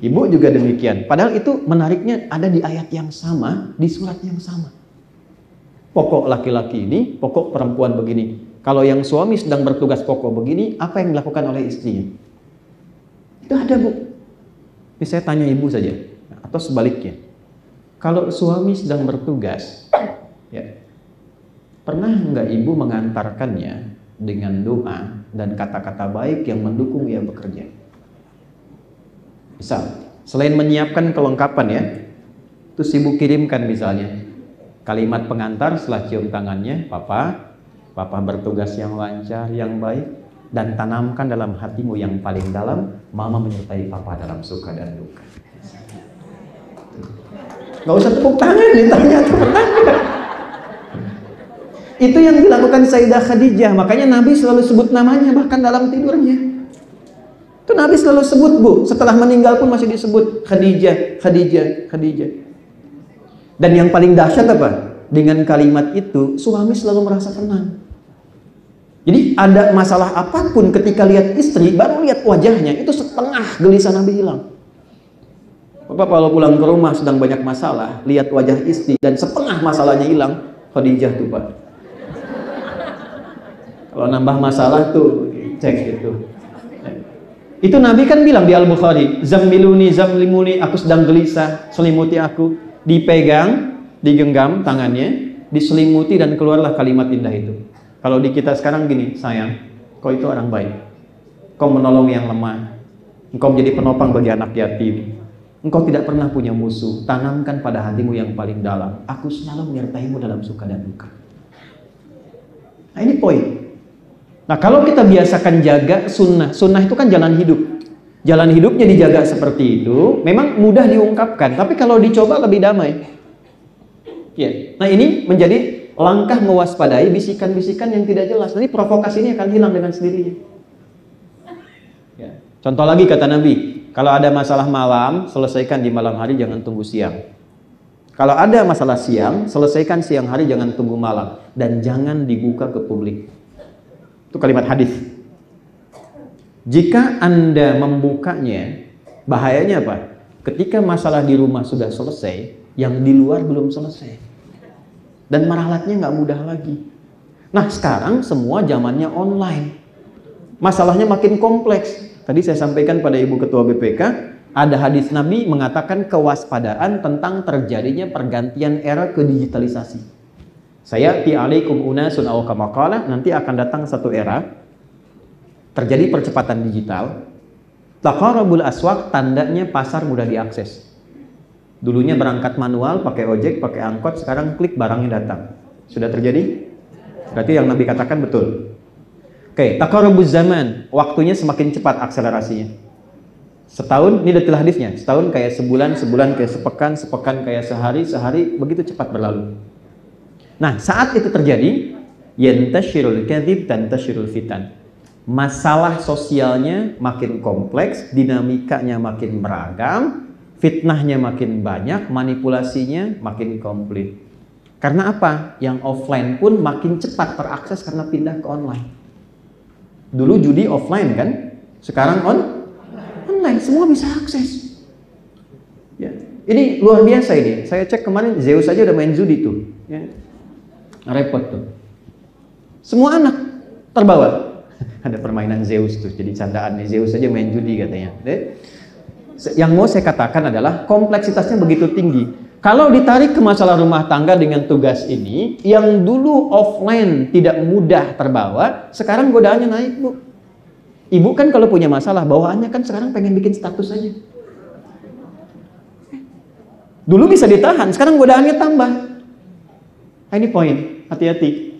Ibu juga demikian, padahal itu menariknya ada di ayat yang sama, di surat yang sama. Pokok laki-laki ini, pokok perempuan begini. Kalau yang suami sedang bertugas pokok begini, apa yang dilakukan oleh istrinya? Itu ada, Bu. Ini saya tanya ibu saja, atau sebaliknya. Kalau suami sedang bertugas, ya, pernah nggak ibu mengantarkannya dengan doa dan kata-kata baik yang mendukung ia bekerja? Misal, selain menyiapkan kelengkapan ya, terus ibu kirimkan misalnya kalimat pengantar setelah cium tangannya, Papa bertugas yang lancar, yang baik, dan tanamkan dalam hatimu yang paling dalam, Mama menyertai Papa dalam suka dan duka. Gak usah tepuk tangan, ditanya tuh pernah. Itu yang dilakukan Sayyidah Khadijah, makanya Nabi selalu sebut namanya bahkan dalam tidurnya. Itu Nabi selalu sebut, Bu, setelah meninggal pun masih disebut Khadijah, Khadijah, Khadijah. Dan yang paling dahsyat apa? Dengan kalimat itu, suami selalu merasa tenang. Jadi ada masalah apapun ketika lihat istri, baru lihat wajahnya, itu setengah gelisah Nabi hilang. Bapak kalau pulang ke rumah sedang banyak masalah, lihat wajah istri dan setengah masalahnya hilang, Khadijah tuh Pak. Kalau nambah masalah tuh, cek itu. Itu Nabi kan bilang di Al-Bukhari, Zammiluni, zamlimuni, aku sedang gelisah, selimuti aku. Dipegang, digenggam tangannya, diselimuti dan keluarlah kalimat indah itu. Kalau di kita sekarang gini, sayang, kau itu orang baik, kau menolong yang lemah, engkau menjadi penopang bagi anak yatim, engkau tidak pernah punya musuh, tanamkan pada hatimu yang paling dalam, aku selalu menyertaimu dalam suka dan duka. Nah ini poin. Nah kalau kita biasakan jaga sunnah, sunnah itu kan jalan hidup. Jalan hidupnya dijaga seperti itu, memang mudah diungkapkan, tapi kalau dicoba lebih damai. Ya. Nah ini menjadi langkah mewaspadai bisikan-bisikan yang tidak jelas. Nanti provokasi ini akan hilang dengan sendirinya. Ya. Contoh lagi kata Nabi, kalau ada masalah malam, selesaikan di malam hari, jangan tunggu siang. Kalau ada masalah siang, selesaikan siang hari, jangan tunggu malam. Dan jangan dibuka ke publik. Itu kalimat hadis. Jika Anda membukanya, bahayanya apa? Ketika masalah di rumah sudah selesai, yang di luar belum selesai. Dan meralatnya nggak mudah lagi. Nah sekarang semua zamannya online. Masalahnya makin kompleks. Tadi saya sampaikan pada Ibu Ketua BPK, ada hadis Nabi mengatakan kewaspadaan tentang terjadinya pergantian era ke digitalisasi. Saya alaikum unasun aw kama qala, nanti akan datang satu era terjadi percepatan digital. Taqarrubul aswaq, tandanya pasar mudah diakses. Dulunya berangkat manual, pakai ojek, pakai angkot, sekarang klik barangnya datang. Sudah terjadi? Berarti yang Nabi katakan betul. Oke, taqarrubuz zaman, waktunya semakin cepat akselerasinya. Setahun, ini detail hadisnya, setahun kayak sebulan, sebulan kayak sepekan, sepekan kayak sehari, sehari begitu cepat berlalu. Nah, saat itu terjadi, yantashirul kadhib dan tashirul fitan. Masalah sosialnya makin kompleks, dinamikanya makin beragam, fitnahnya makin banyak, manipulasinya makin komplit. Karena apa? Yang offline pun makin cepat terakses karena pindah ke online. Dulu judi offline kan? Sekarang online, semua bisa akses. Ya. Ini luar biasa ini. Saya cek kemarin, Zeus aja udah main judi tuh. Ya. Repot tuh. Semua anak terbawa. Ada permainan Zeus tuh, jadi candaan nih, Zeus aja main judi katanya. Yang mau saya katakan adalah kompleksitasnya begitu tinggi. Kalau ditarik ke masalah rumah tangga dengan tugas ini, yang dulu offline tidak mudah terbawa, sekarang godaannya naik, Bu. Ibu kan kalau punya masalah, bawaannya kan sekarang pengen bikin status aja. Dulu bisa ditahan, sekarang godaannya tambah. Nah, ini poin, hati-hati.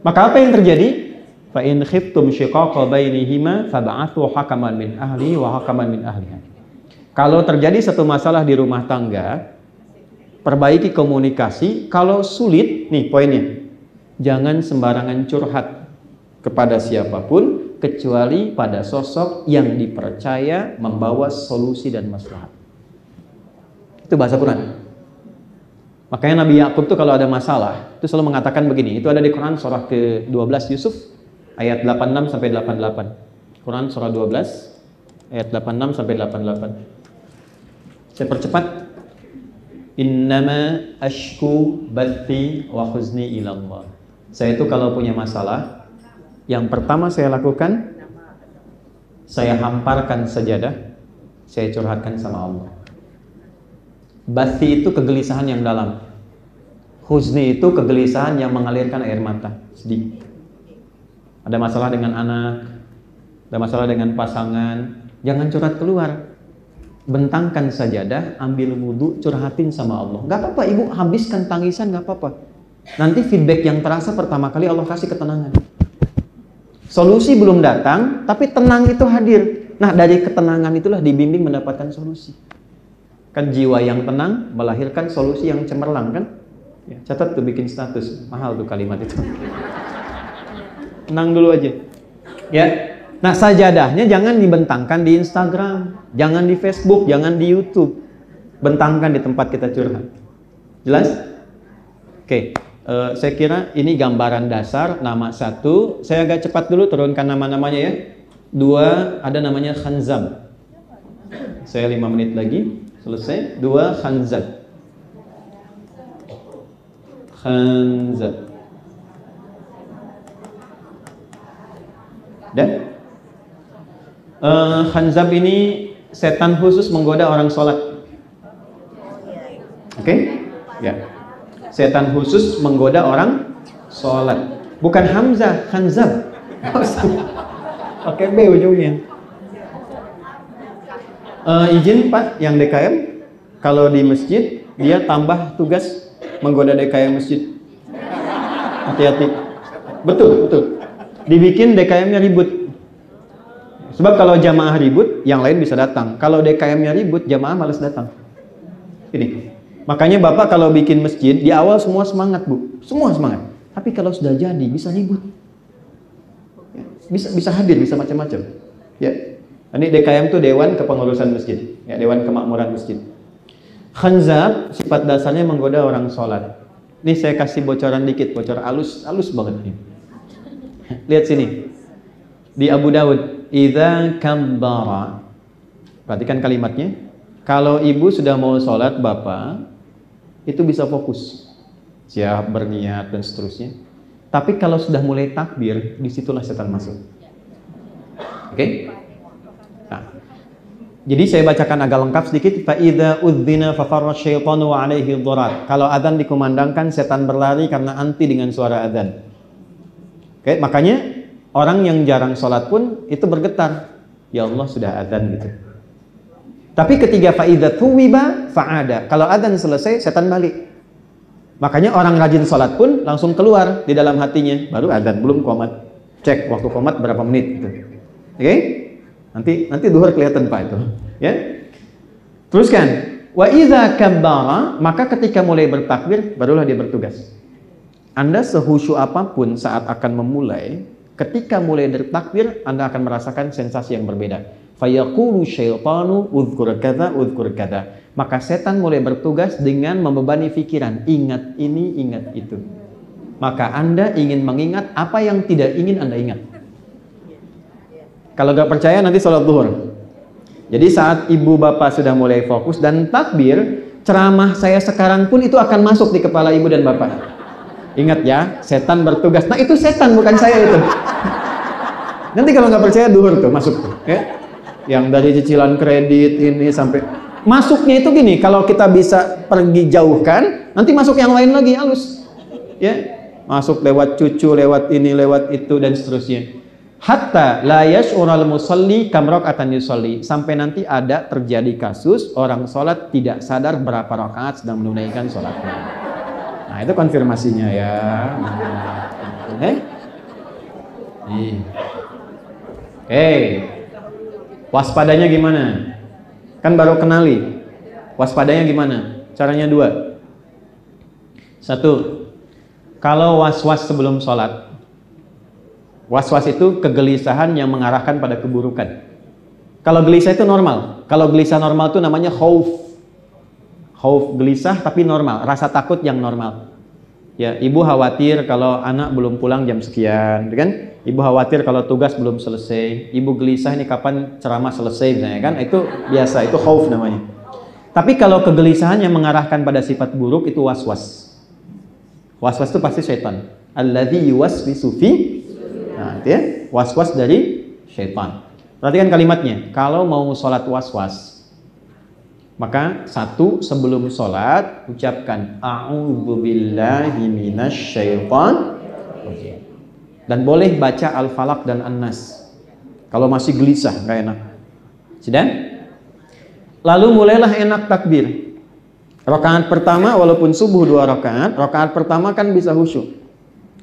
Maka apa yang terjadi? Fa in khiftum shiqaqa bainihima fab'athu hakaman min ahlihi wa hakaman min ahliha. Kalau terjadi satu masalah di rumah tangga, perbaiki komunikasi. Kalau sulit, nih poinnya, jangan sembarangan curhat kepada siapapun kecuali pada sosok yang dipercaya membawa solusi dan maslahat. Itu bahasa Quran. Makanya Nabi Yakub tuh kalau ada masalah itu selalu mengatakan begini. Itu ada di Quran surah ke-12 Yusuf ayat 86 sampai 88. Quran surah 12 ayat 86 sampai 88. Saya percepat. Innama ashku bathi wa khuzni ilallah. Saya itu kalau punya masalah, yang pertama saya lakukan, saya hamparkan sajadah, saya curhatkan sama Allah. Bathi itu kegelisahan yang dalam. Khuzni itu kegelisahan yang mengalirkan air mata, sedih. Ada masalah dengan anak, ada masalah dengan pasangan, jangan curhat keluar. Bentangkan sajadah, ambil wudhu, curhatin sama Allah. Gak apa-apa ibu, habiskan tangisan, gak apa-apa. Nanti feedback yang terasa pertama kali Allah kasih ketenangan. Solusi belum datang, tapi tenang itu hadir. Nah, dari ketenangan itulah dibimbing mendapatkan solusi. Kan jiwa yang tenang melahirkan solusi yang cemerlang kan? Ya, catat tuh, bikin status. Mahal tuh kalimat itu. Tenang dulu aja. Ya. Nah, sajadahnya jangan dibentangkan di Instagram, jangan di Facebook, jangan di YouTube. Bentangkan di tempat kita curhat. Jelas? Oke, saya kira ini gambaran dasar. Nama satu, saya agak cepat dulu turunkan nama-namanya ya. Dua, ada namanya Khanzab. Saya 5 menit lagi, selesai. Dua, Khanzab. Khanzab. Dan Khanzab ini setan khusus menggoda orang sholat. Oke? Ya. Setan khusus menggoda orang sholat. Bukan Hamzah, Khanzab. Oke, B ujungnya. Izin Pak, yang DKM, kalau di masjid, dia tambah tugas menggoda DKM masjid. Hati-hati. Betul, betul. Dibikin DKM-nya ribut. Sebab kalau jamaah ribut, yang lain bisa datang. Kalau DKM-nya ribut, jamaah malas datang. Ini. Makanya Bapak kalau bikin masjid, di awal semua semangat, Bu. Semua semangat. Tapi kalau sudah jadi, bisa ribut. Ya, bisa hadir, bisa macam-macam. Ya. Ini DKM itu Dewan Kepengurusan Masjid. Ya, Dewan Kemakmuran Masjid. Khanzab, sifat dasarnya menggoda orang sholat. Ini saya kasih bocoran dikit, bocor halus banget nih. Lihat sini. Di Abu Dawud, idza kabbara. Perhatikan kalimatnya. Kalau ibu sudah mau sholat, bapak itu bisa fokus, siap berniat dan seterusnya. Tapi kalau sudah mulai takbir, disitulah setan masuk. Oke? Nah, jadi saya bacakan agak lengkap sedikit. Fa idza udzina fa farra syaitanu wa alaihi dharar. Kalau adzan dikumandangkan, setan berlari karena anti dengan suara adzan. Oke, makanya Orang yang jarang sholat pun itu bergetar. Ya Allah, sudah adzan gitu. Tapi ketika fa'idza thuwiba fa'ada. Kalau adzan selesai, setan balik. Makanya orang rajin sholat pun langsung keluar di dalam hatinya. Baru adzan, belum qomat. Cek waktu qomat berapa menit gitu. Oke? Nanti duhur kelihatan Pak itu. Ya. Teruskan. Wa idza kabbara, maka ketika mulai bertakbir barulah dia bertugas. Anda sehusyuk apapun saat akan memulai, ketika mulai bertakbir Anda akan merasakan sensasi yang berbeda. Fayaqulu syaitanu udhkur kadza udhkur kadza. Maka setan mulai bertugas dengan membebani pikiran, ingat ini, ingat itu. Maka Anda ingin mengingat apa yang tidak ingin Anda ingat. Kalau gak percaya nanti sholat zuhur. Jadi saat ibu bapak sudah mulai fokus dan takbir, ceramah saya sekarang pun itu akan masuk di kepala ibu dan bapak. Ingat ya, setan bertugas. Nah itu setan, bukan saya itu. Nanti kalau nggak percaya duhur tuh masuk tuh, ya. Yang dari cicilan kredit ini sampai masuknya itu gini. Kalau kita bisa pergi jauhkan, nanti masuk yang lain lagi halus, ya. Masuk lewat cucu, lewat ini, lewat itu dan seterusnya. Hatta la yash'ural musalli kam raka'atan yusalli, sampai nanti ada terjadi kasus orang sholat tidak sadar berapa rakaat sedang menunaikan sholatnya. Nah itu konfirmasinya ya. Waspadanya gimana? Kan baru kenali. Waspadanya gimana? Caranya dua. Satu, kalau was-was sebelum sholat. Was-was itu kegelisahan yang mengarahkan pada keburukan. Kalau gelisah itu normal. Kalau gelisah normal itu namanya khauf. Khauf, gelisah tapi normal, rasa takut yang normal. Ya, ibu khawatir kalau anak belum pulang jam sekian, kan? Ibu khawatir kalau tugas belum selesai. Ibu gelisah ini kapan ceramah selesai misalnya, kan? Itu biasa, itu khauf namanya. Tapi kalau kegelisahan yang mengarahkan pada sifat buruk itu was-was. Was-was itu pasti syaitan. Alladzi yuwaswisu fi. Nah, itu ya, was-was dari syaitan. Perhatikan kalimatnya. Kalau mau sholat was-was, maka satu, sebelum sholat ucapkan a'udzubillahi minasyaitonir rajim. Dan boleh baca Al-Falaq dan An-Nas. Kalau masih gelisah, nggak enak. Sudah? Lalu mulailah enak takbir. Rakaat pertama walaupun subuh 2 rakaat, rakaat pertama kan bisa khusyuk.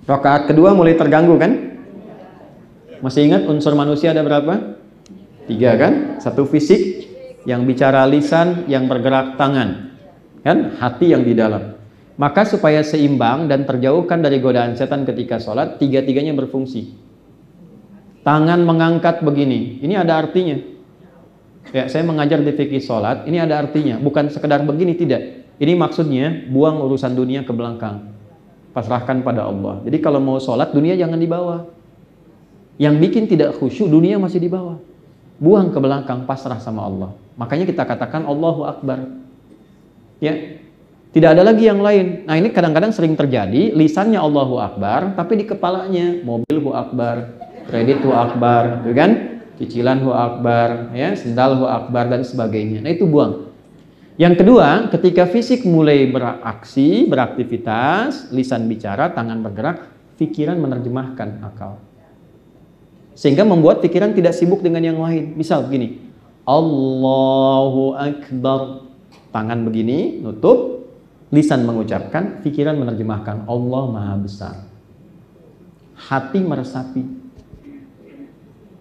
Rakaat kedua mulai terganggu kan? Masih ingat unsur manusia ada berapa? 3 kan? 1 fisik, yang bicara lisan, yang bergerak tangan, kan? Hati yang di dalam. Maka supaya seimbang dan terjauhkan dari godaan setan ketika sholat, 3-tiganya berfungsi. Tangan mengangkat begini, ini ada artinya. Ya, saya mengajar di fikih sholat, ini ada artinya. Bukan sekedar begini, tidak. Ini maksudnya buang urusan dunia ke belakang, pasrahkan pada Allah. Jadi kalau mau sholat, dunia jangan dibawa. Yang bikin tidak khusyuk, dunia masih di bawah. Buang ke belakang, pasrah sama Allah. Makanya kita katakan Allahu Akbar. Ya, tidak ada lagi yang lain. Nah ini kadang-kadang sering terjadi, lisannya Allahu Akbar, tapi di kepalanya mobil Hu Akbar, kredit Hu Akbar, kan? Cicilan Hu Akbar, ya, sendal Hu Akbar dan sebagainya. Nah itu buang. Yang kedua, ketika fisik mulai beraksi, beraktivitas, lisan bicara, tangan bergerak, pikiran menerjemahkan akal. Sehingga membuat pikiran tidak sibuk dengan yang lain. Misal begini, Allahu Akbar, tangan begini, nutup, lisan mengucapkan, pikiran menerjemahkan, Allah Maha Besar. Hati meresapi,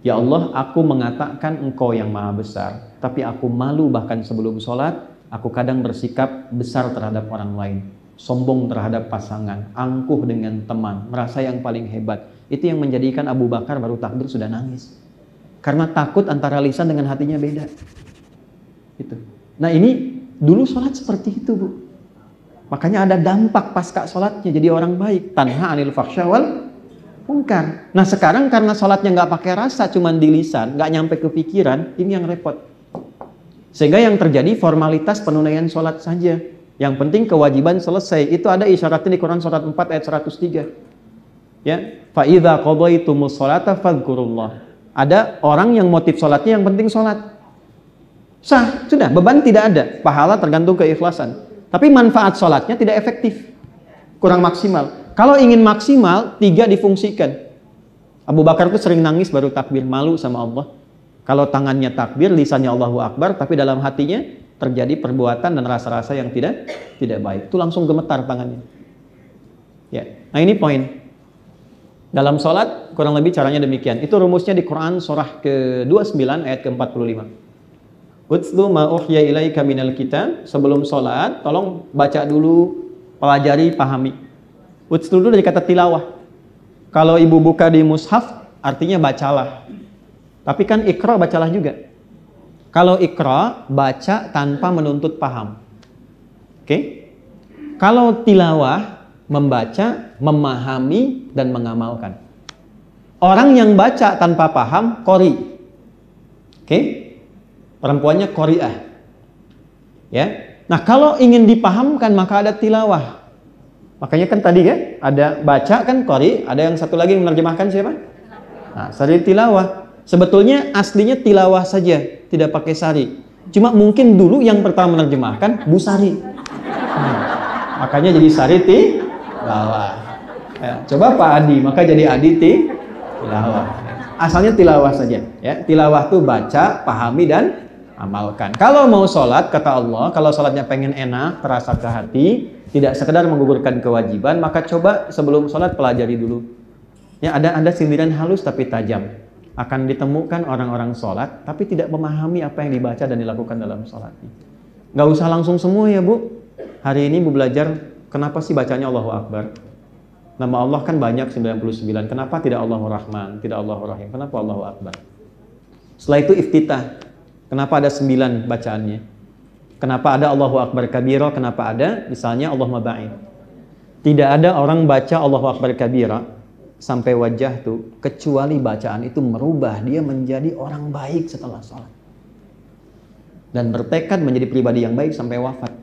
ya Allah, aku mengatakan Engkau yang Maha Besar, tapi aku malu bahkan sebelum sholat, aku kadang bersikap besar terhadap orang lain, sombong terhadap pasangan, angkuh dengan teman, merasa yang paling hebat. Itu yang menjadikan Abu Bakar baru takbir sudah nangis. Karena takut antara lisan dengan hatinya beda. Itu. Nah ini dulu sholat seperti itu Bu. Makanya ada dampak pasca sholatnya jadi orang baik. Tanha anil fakhsya wal munkar. Nah sekarang karena sholatnya nggak pakai rasa, cuman di lisan, nggak nyampe ke pikiran, ini yang repot. Sehingga yang terjadi formalitas penunaian sholat saja. Yang penting kewajiban selesai. Itu ada isyaratnya di Quran surat 4 ayat 103. Ya, fa idza qadaytumus sholata fadhkurullah. Ada orang yang motif sholatnya yang penting sholat. Sah, sudah, beban tidak ada. Pahala tergantung keikhlasan. Tapi manfaat sholatnya tidak efektif. Kurang maksimal. Kalau ingin maksimal, 3 difungsikan. Abu Bakar tuh sering nangis baru takbir, malu sama Allah. Kalau tangannya takbir, lisannya Allahu Akbar, tapi dalam hatinya terjadi perbuatan dan rasa-rasa yang tidak baik. Itu langsung gemetar tangannya. Ya. Nah ini poin. Dalam sholat kurang lebih caranya demikian. Itu rumusnya di Quran surah ke-29 ayat ke-45. Utlu ma uhya ilaika minal kitab. Sebelum sholat, tolong baca dulu, pelajari, pahami. Utlu dulu dari kata tilawah. Kalau ibu buka di mushaf, artinya bacalah. Tapi kan ikra, bacalah juga. Kalau ikra, baca tanpa menuntut paham. Oke? Kalau tilawah, membaca, memahami, dan mengamalkan. Orang yang baca tanpa paham, qori. Oke? Perempuannya qori'ah. Ya. Nah, kalau ingin dipahamkan, maka ada tilawah. Makanya kan tadi ya, ada baca kan qori, ada yang satu lagi yang menerjemahkan siapa? Nah, sari tilawah. Sebetulnya aslinya tilawah saja, tidak pakai sari. Cuma mungkin dulu yang pertama menerjemahkan Busari. Makanya jadi sari tilawah. Ya, coba Pak Adi, maka jadi Adi tilawah. Asalnya tilawah saja. Ya, tilawah tuh baca, pahami dan amalkan. Kalau mau sholat, kata Allah, kalau sholatnya pengen enak, terasa ke hati, tidak sekedar menggugurkan kewajiban, maka coba sebelum sholat pelajari dulu. Ya, ada sindiran halus tapi tajam. Akan ditemukan orang-orang sholat, tapi tidak memahami apa yang dibaca dan dilakukan dalam sholatnya. Nggak usah langsung semua ya Bu. Hari ini Bu belajar, kenapa sih bacanya Allahu Akbar? Nama Allah kan banyak 99. Kenapa tidak Allahu Rahman, tidak Allahu Rahim? Kenapa Allahu Akbar? Setelah itu iftitah. Kenapa ada 9 bacaannya? Kenapa ada Allahu Akbar kabira? Kenapa ada misalnya Allahumma ba'id? Tidak ada orang baca Allahu Akbar kabira sampai wajah tuh, kecuali bacaan itu merubah dia menjadi orang baik setelah sholat. Dan bertekad menjadi pribadi yang baik sampai wafat.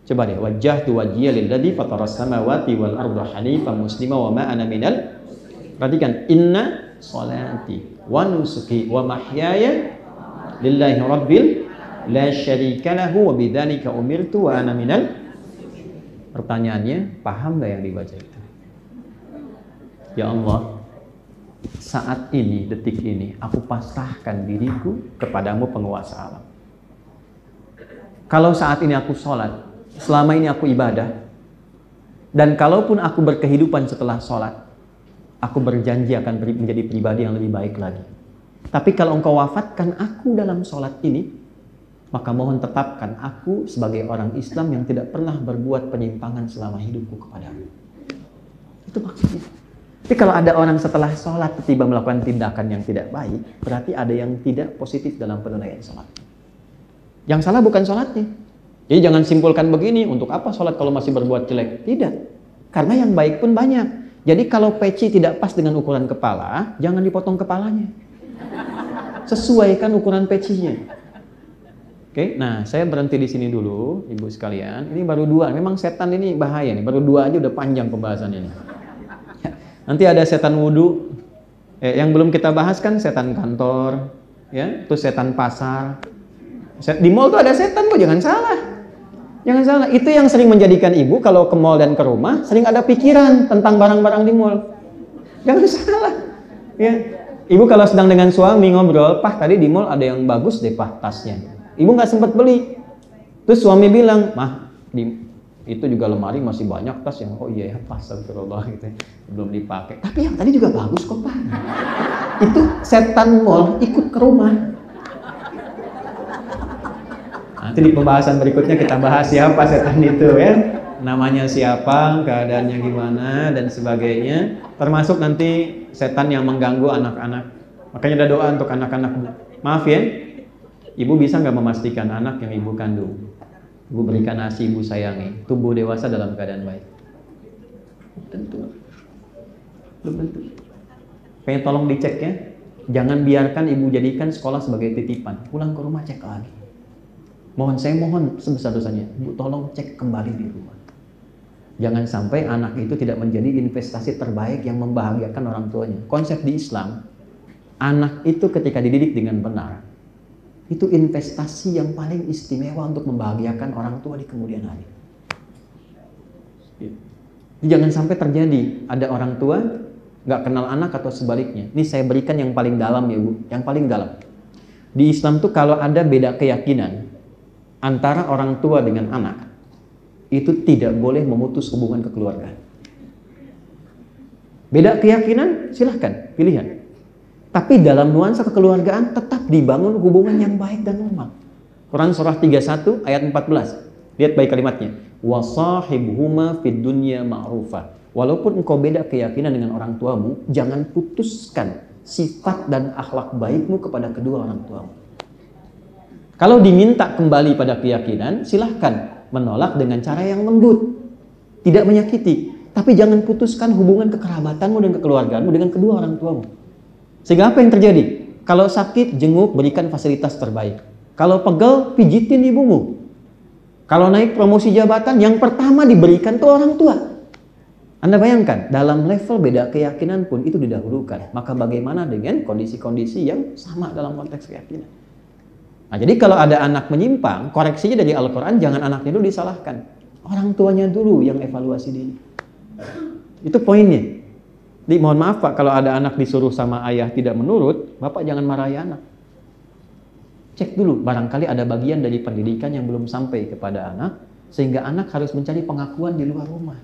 Coba deh, wajah tu wajhiya lilladzi fataras samawati wal arda hanifan muslima wa ma ana minal. Perhatikan, inna sholati wa nusuki wa mahyaya lillahi rabbil la syarika lahu wa bidzalika umirtu wa ana minal. Pertanyaannya, paham gak yang dibaca itu? Ya Allah, saat ini, detik ini, aku pasrahkan diriku kepadamu penguasa alam. Kalau saat ini aku sholat, selama ini aku ibadah, dan kalaupun aku berkehidupan setelah sholat, aku berjanji akan menjadi pribadi yang lebih baik lagi. Tapi kalau engkau wafatkan aku dalam sholat ini, maka mohon tetapkan aku sebagai orang Islam yang tidak pernah berbuat penyimpangan selama hidupku kepadamu. Itu maksudnya. Tapi kalau ada orang setelah sholat tiba melakukan tindakan yang tidak baik, berarti ada yang tidak positif dalam penunaian sholat. Yang salah bukan sholatnya. Jadi jangan simpulkan begini, untuk apa sholat kalau masih berbuat jelek? Tidak. Karena yang baik pun banyak. Jadi kalau peci tidak pas dengan ukuran kepala, jangan dipotong kepalanya. Sesuaikan ukuran pecinya. Oke, nah saya berhenti di sini dulu, Ibu sekalian. Ini baru 2, memang setan ini bahaya nih. Baru 2 aja udah panjang pembahasannya ini. Nanti ada setan wudhu, yang belum kita bahas kan setan kantor, ya, itu setan pasar. Di mall tuh ada setan kok, jangan salah. Jangan salah, itu yang sering menjadikan ibu kalau ke mall dan ke rumah sering ada pikiran tentang barang-barang di mall. Jangan salah. Ya. Ibu kalau sedang dengan suami ngobrol, "Pah, tadi di mall ada yang bagus deh, Pah, tasnya." Ibu nggak sempat beli. Terus suami bilang, "Mah, itu juga lemari masih banyak tas yang oh iya ya pas astagfirullah gitu belum dipakai, tapi yang tadi juga bagus kok Pak." Itu setan mall ikut ke rumah. Nanti di pembahasan berikutnya kita bahas siapa setan itu ya, namanya siapa, keadaannya gimana dan sebagainya, termasuk nanti setan yang mengganggu anak-anak. Makanya ada doa untuk anak-anak. Maaf ya, ibu bisa nggak memastikan anak yang ibu kandung, ibu berikan ASI, ibu sayangi, tumbuh dewasa dalam keadaan baik? Tentu. Belum tentu. Pengen tolong dicek ya. Jangan biarkan ibu jadikan sekolah sebagai titipan. Pulang ke rumah cek lagi. Saya mohon sebesar-besarnya, ibu tolong cek kembali di rumah. Jangan sampai anak itu tidak menjadi investasi terbaik yang membahagiakan orang tuanya. Konsep di Islam, anak itu ketika dididik dengan benar, itu investasi yang paling istimewa untuk membahagiakan orang tua di kemudian hari. Jangan sampai terjadi ada orang tua nggak kenal anak atau sebaliknya. Ini saya berikan yang paling dalam ya Bu, yang paling dalam. Di Islam tuh kalau ada beda keyakinan antara orang tua dengan anak, itu tidak boleh memutus hubungan kekeluargaan. Beda keyakinan silahkan, pilihan. Tapi dalam nuansa kekeluargaan tetap dibangun hubungan yang baik dan normal. Quran surah 31 ayat 14. Lihat baik kalimatnya. Wasahibhuma fid dunya ma'rufa. Walaupun engkau beda keyakinan dengan orang tuamu, jangan putuskan sifat dan akhlak baikmu kepada kedua orang tuamu. Kalau diminta kembali pada keyakinan, silahkan menolak dengan cara yang lembut, tidak menyakiti. Tapi jangan putuskan hubungan kekerabatanmu dan kekeluargaanmu dengan kedua orang tuamu. Sehingga apa yang terjadi? Kalau sakit, jenguk, berikan fasilitas terbaik. Kalau pegel, pijitin ibumu. Kalau naik promosi jabatan, yang pertama diberikan tuh orang tua. Anda bayangkan, dalam level beda keyakinan pun itu didahulukan. Maka bagaimana dengan kondisi-kondisi yang sama dalam konteks keyakinan? Nah, jadi kalau ada anak menyimpang, koreksinya dari Al-Quran, jangan anaknya dulu disalahkan. Orang tuanya dulu yang evaluasi diri. Itu poinnya. Jadi mohon maaf Pak, kalau ada anak disuruh sama ayah tidak menurut, Bapak jangan marahi anak. Cek dulu, barangkali ada bagian dari pendidikan yang belum sampai kepada anak, sehingga anak harus mencari pengakuan di luar rumah.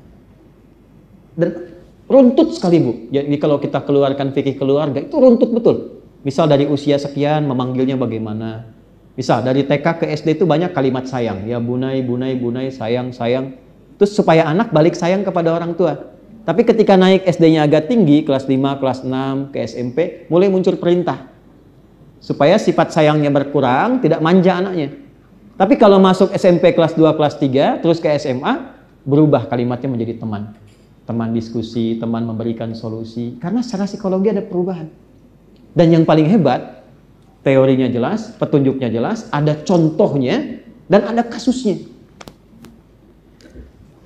Dan runtut sekali Bu. Jadi kalau kita keluarkan fikih keluarga, itu runtut betul. Misal dari usia sekian, memanggilnya bagaimana. Misal dari TK ke SD itu banyak kalimat sayang. Ya bunai, bunai, bunai, sayang, sayang. Terus supaya anak balik sayang kepada orang tua. Tapi ketika naik SD-nya agak tinggi, kelas 5, kelas 6, ke SMP, mulai muncul perintah. Supaya sifat sayangnya berkurang, tidak manja anaknya. Tapi kalau masuk SMP kelas 2, kelas 3, terus ke SMA, berubah kalimatnya menjadi teman. Teman diskusi, teman memberikan solusi. Karena secara psikologi ada perubahan. Dan yang paling hebat, teorinya jelas, petunjuknya jelas, ada contohnya, dan ada kasusnya.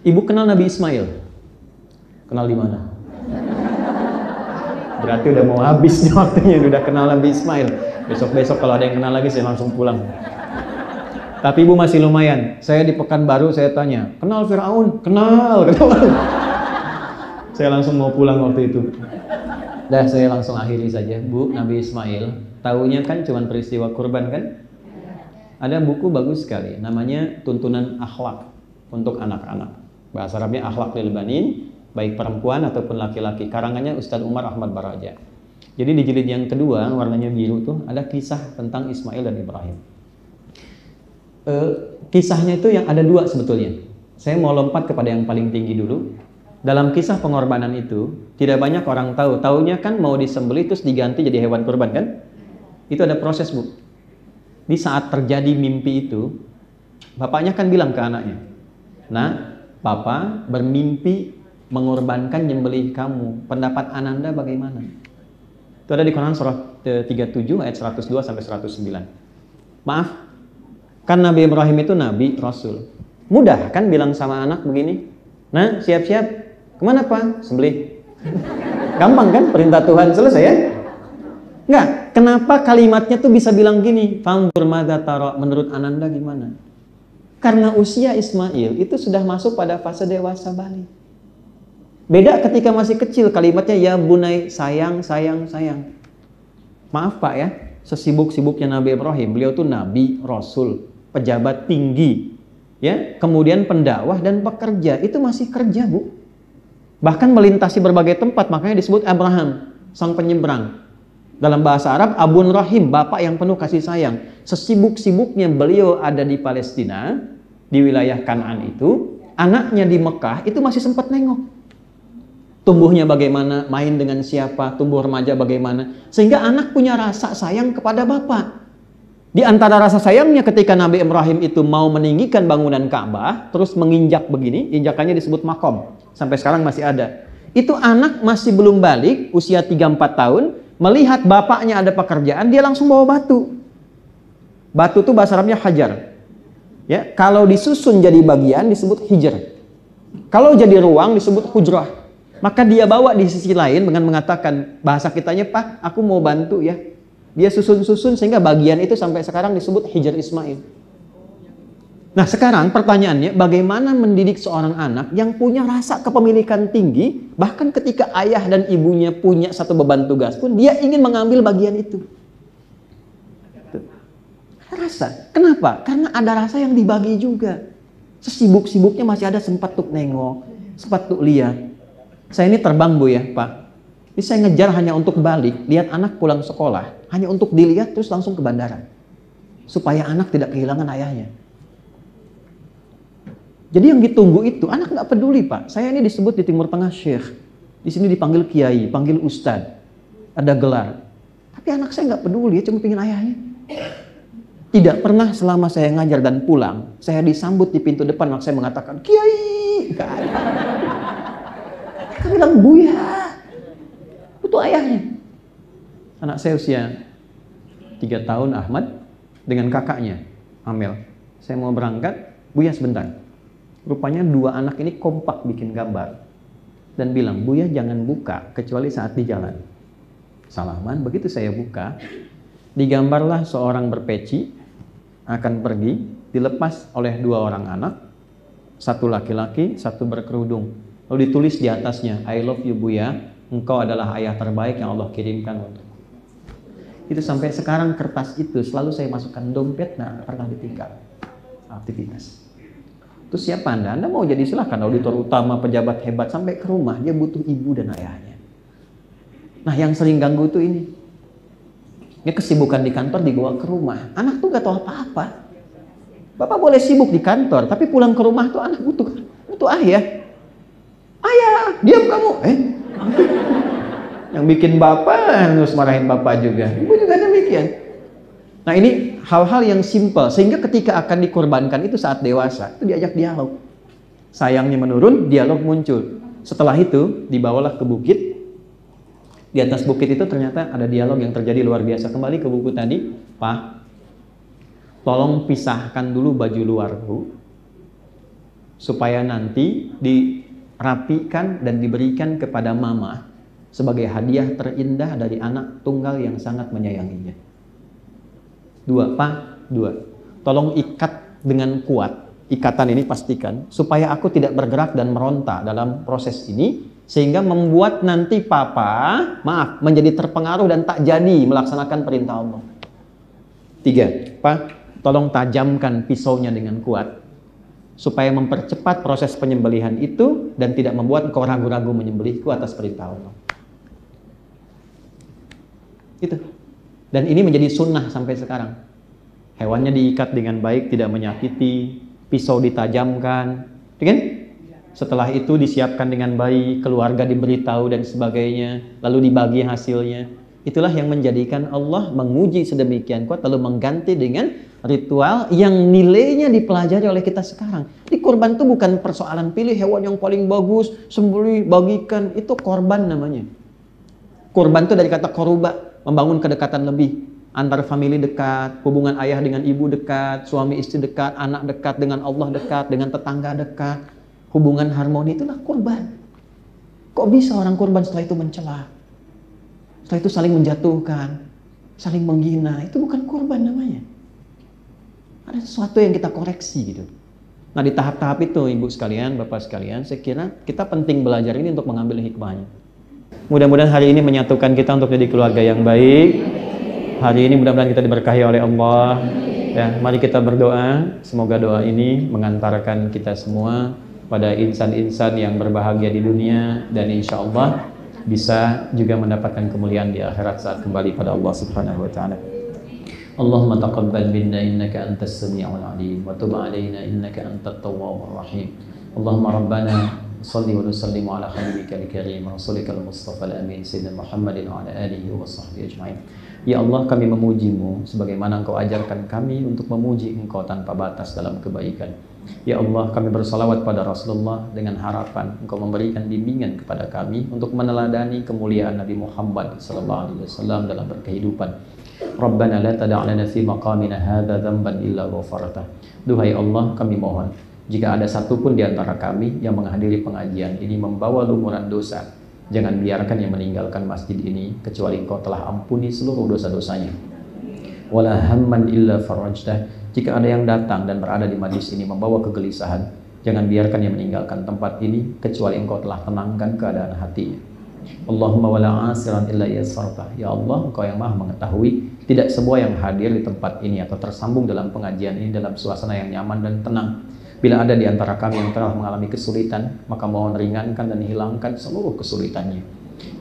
Ibu kenal Nabi Ismail? Kenal di mana? Berarti udah mau habis nih waktunya, udah kenal Nabi Ismail. Besok-besok kalau ada yang kenal lagi, saya langsung pulang. Tapi ibu masih lumayan. Saya di Pekanbaru, saya tanya, kenal Firaun? Kenal. Saya langsung mau pulang waktu itu. Dah, saya langsung akhiri saja. Bu, Nabi Ismail, tahunya kan cuma peristiwa kurban kan? Ada buku bagus sekali, namanya Tuntunan Akhlak untuk anak-anak. Bahasa Arabnya Akhlak lil Banin, baik perempuan ataupun laki-laki. Karangannya Ustadz Umar Ahmad Baraja. Jadi di jilid yang kedua, warnanya biru tuh, ada kisah tentang Ismail dan Ibrahim. Kisahnya itu yang ada dua sebetulnya. Saya mau lompat kepada yang paling tinggi dulu. Dalam kisah pengorbanan itu, tidak banyak orang tahu. Taunya kan mau disembelih terus diganti jadi hewan kurban kan? Itu ada proses Bu. Di saat terjadi mimpi itu, bapaknya kan bilang ke anaknya, nah, Papa bermimpi mengorbankan nyembelih kamu. Pendapat Ananda bagaimana? Itu ada di Quran surah 37 ayat 102 sampai 109. Maaf, kan Nabi Ibrahim itu Nabi, Rasul. Mudah kan bilang sama anak begini? Nah, siap-siap. Kemana Pak? Sembelih. Gampang kan? Perintah Tuhan selesai ya? Enggak. Kenapa kalimatnya tuh bisa bilang gini? Fanzur madza tara, menurut Ananda gimana? Karena usia Ismail itu sudah masuk pada fase dewasa balik. Beda ketika masih kecil, kalimatnya ya bunai, sayang, sayang, sayang. Maaf Pak ya, sesibuk-sibuknya Nabi Ibrahim, beliau tuh Nabi, Rasul, pejabat tinggi, ya, kemudian pendakwah dan pekerja, itu masih kerja Bu. Bahkan melintasi berbagai tempat, makanya disebut Abraham, sang penyeberang. Dalam bahasa Arab, Abun Rahim, bapak yang penuh kasih sayang. Sesibuk-sibuknya beliau ada di Palestina, di wilayah Kanaan itu, anaknya di Mekah itu masih sempat nengok. Tumbuhnya bagaimana, main dengan siapa, tumbuh remaja bagaimana. Sehingga anak punya rasa sayang kepada bapak. Di antara rasa sayangnya ketika Nabi Ibrahim itu mau meninggikan bangunan Ka'bah, terus menginjak begini, injakannya disebut makom. Sampai sekarang masih ada. Itu anak masih belum balik, usia 3-4 tahun, melihat bapaknya ada pekerjaan, dia langsung bawa batu. Batu itu bahasa Arabnya hajar. Ya, kalau disusun jadi bagian disebut hijr. Kalau jadi ruang disebut hujrah. Maka dia bawa di sisi lain dengan mengatakan, bahasa kitanya, Pak, aku mau bantu ya. Dia susun-susun sehingga bagian itu sampai sekarang disebut hijr Ismail. Nah sekarang pertanyaannya, bagaimana mendidik seorang anak yang punya rasa kepemilikan tinggi, bahkan ketika ayah dan ibunya punya satu beban tugas pun, dia ingin mengambil bagian itu. Rasa. Kenapa? Karena ada rasa yang dibagi juga. Sesibuk-sibuknya masih ada sempat tuh nengok, sempat tuh lihat. Saya ini terbang Bu ya Pak. Jadi saya ngejar hanya untuk balik, lihat anak pulang sekolah, hanya untuk dilihat terus langsung ke bandara. Supaya anak tidak kehilangan ayahnya. Jadi yang ditunggu itu, anak nggak peduli Pak. Saya ini disebut di Timur Tengah Syekh. Di sini dipanggil Kiai, panggil Ustadz. Ada gelar. Tapi anak saya nggak peduli, cuma pengen ayahnya. Tidak pernah selama saya ngajar dan pulang, saya disambut di pintu depan, anak saya mengatakan, Kiai. Nggak ada. Mereka bilang, Buya. Itu ayahnya. Anak saya usia 3 tahun, Ahmad, dengan kakaknya, Amel. Saya mau berangkat, Buya sebentar. Rupanya 2 anak ini kompak bikin gambar. Dan bilang, Buya jangan buka kecuali saat di jalan. Salaman, begitu saya buka, digambarlah seorang berpeci, akan pergi, dilepas oleh 2 orang anak, 1 laki-laki, 1 berkerudung. Lalu ditulis di atasnya, I love you Buya, engkau adalah ayah terbaik yang Allah kirimkan untuk. Itu sampai sekarang kertas itu selalu saya masukkan dompet, nah pernah ditinggal. Aktivitas. Terus siapa Anda? Anda mau jadi silahkan auditor utama, pejabat hebat, sampai ke rumah dia butuh ibu dan ayahnya. Nah yang sering ganggu tuh ini. Dia kesibukan di kantor dibawa ke rumah. Anak tuh gak tahu apa-apa. Bapak boleh sibuk di kantor, tapi pulang ke rumah tuh anak butuh ayah. Ayah, diam kamu. Yang bikin bapak harus marahin bapak juga. Ibu juga demikian. Nah ini hal-hal yang simpel, sehingga ketika akan dikorbankan itu saat dewasa, itu diajak dialog. Sayangnya menurun, dialog muncul. Setelah itu, dibawalah ke bukit. Di atas bukit itu ternyata ada dialog yang terjadi luar biasa. Kembali ke buku tadi, Pak, tolong pisahkan dulu baju luarku, supaya nanti dirapikan dan diberikan kepada mama sebagai hadiah terindah dari anak tunggal yang sangat menyayanginya. 2, Pak, 2. Tolong ikat dengan kuat. Ikatan ini pastikan supaya aku tidak bergerak dan meronta dalam proses ini, sehingga membuat nanti papa, menjadi terpengaruh dan tak jadi melaksanakan perintah Allah. 3, Pak, tolong tajamkan pisaunya dengan kuat supaya mempercepat proses penyembelihan itu dan tidak membuat engkau ragu-ragu menyembelihku atas perintah Allah. Itu. Dan ini menjadi sunnah sampai sekarang. Hewannya diikat dengan baik, tidak menyakiti, pisau ditajamkan, kan? Setelah itu disiapkan dengan baik, keluarga diberitahu dan sebagainya, lalu dibagi hasilnya. Itulah yang menjadikan Allah menguji sedemikian kuat, lalu mengganti dengan ritual yang nilainya dipelajari oleh kita sekarang. Di kurban itu bukan persoalan pilih hewan yang paling bagus, sembelih, bagikan, itu korban namanya. Kurban itu dari kata koruba, membangun kedekatan lebih. Antar famili dekat, hubungan ayah dengan ibu dekat, suami istri dekat, anak dekat, dengan Allah dekat, dengan tetangga dekat. Hubungan harmoni, itulah kurban. Kok bisa orang kurban setelah itu mencela? Setelah itu saling menjatuhkan, saling menghina. Itu bukan kurban namanya. Ada sesuatu yang kita koreksi gitu. Nah di tahap-tahap itu ibu sekalian, bapak sekalian, saya kira kita penting belajar ini untuk mengambil hikmahnya. Mudah-mudahan hari ini menyatukan kita untuk jadi keluarga yang baik. Hari ini mudah-mudahan kita diberkahi oleh Allah. Ya, mari kita berdoa, semoga doa ini mengantarkan kita semua pada insan-insan yang berbahagia di dunia, dan insya Allah bisa juga mendapatkan kemuliaan di akhirat saat kembali pada Allah Subhanahu wa taala. Allahumma taqabbal minna innaka antas sami'ul 'alim wa tub 'alaina innaka antat tawwabur rahim. Allahumma rabbana salli wa nusallim ala habibikal karim rasulikal mustafa al-amin sayyidina Muhammadin wa ala alihi wa sahbihi ajma'in. Ya Allah, kami memuji-Mu sebagaimana Engkau ajarkan kami untuk memuji Engkau tanpa batas dalam kebaikan. Ya Allah, kami bersalawat pada Rasulullah dengan harapan Engkau memberikan bimbingan kepada kami untuk meneladani kemuliaan Nabi Muhammad SAW dalam berkehidupan. Rabbana la tada' lana fi maqamina hadza dzamban illa ghafartah. Duhai Allah, kami mohon, jika ada satupun di antara kami yang menghadiri pengajian ini membawa lumuran dosa, jangan biarkan yang meninggalkan masjid ini kecuali Engkau telah ampuni seluruh dosa-dosanya. wala hamman illa farajtah. Jika ada yang datang dan berada di majlis ini membawa kegelisahan, jangan biarkan dia meninggalkan tempat ini kecuali Engkau telah tenangkan keadaan hatinya. Allahumma wala asiran illa yassarta. Ya Allah, Engkau yang Maha mengetahui, tidak semua yang hadir di tempat ini atau tersambung dalam pengajian ini dalam suasana yang nyaman dan tenang. Bila ada di antara kami yang telah mengalami kesulitan, maka mohon ringankan dan hilangkan seluruh kesulitannya.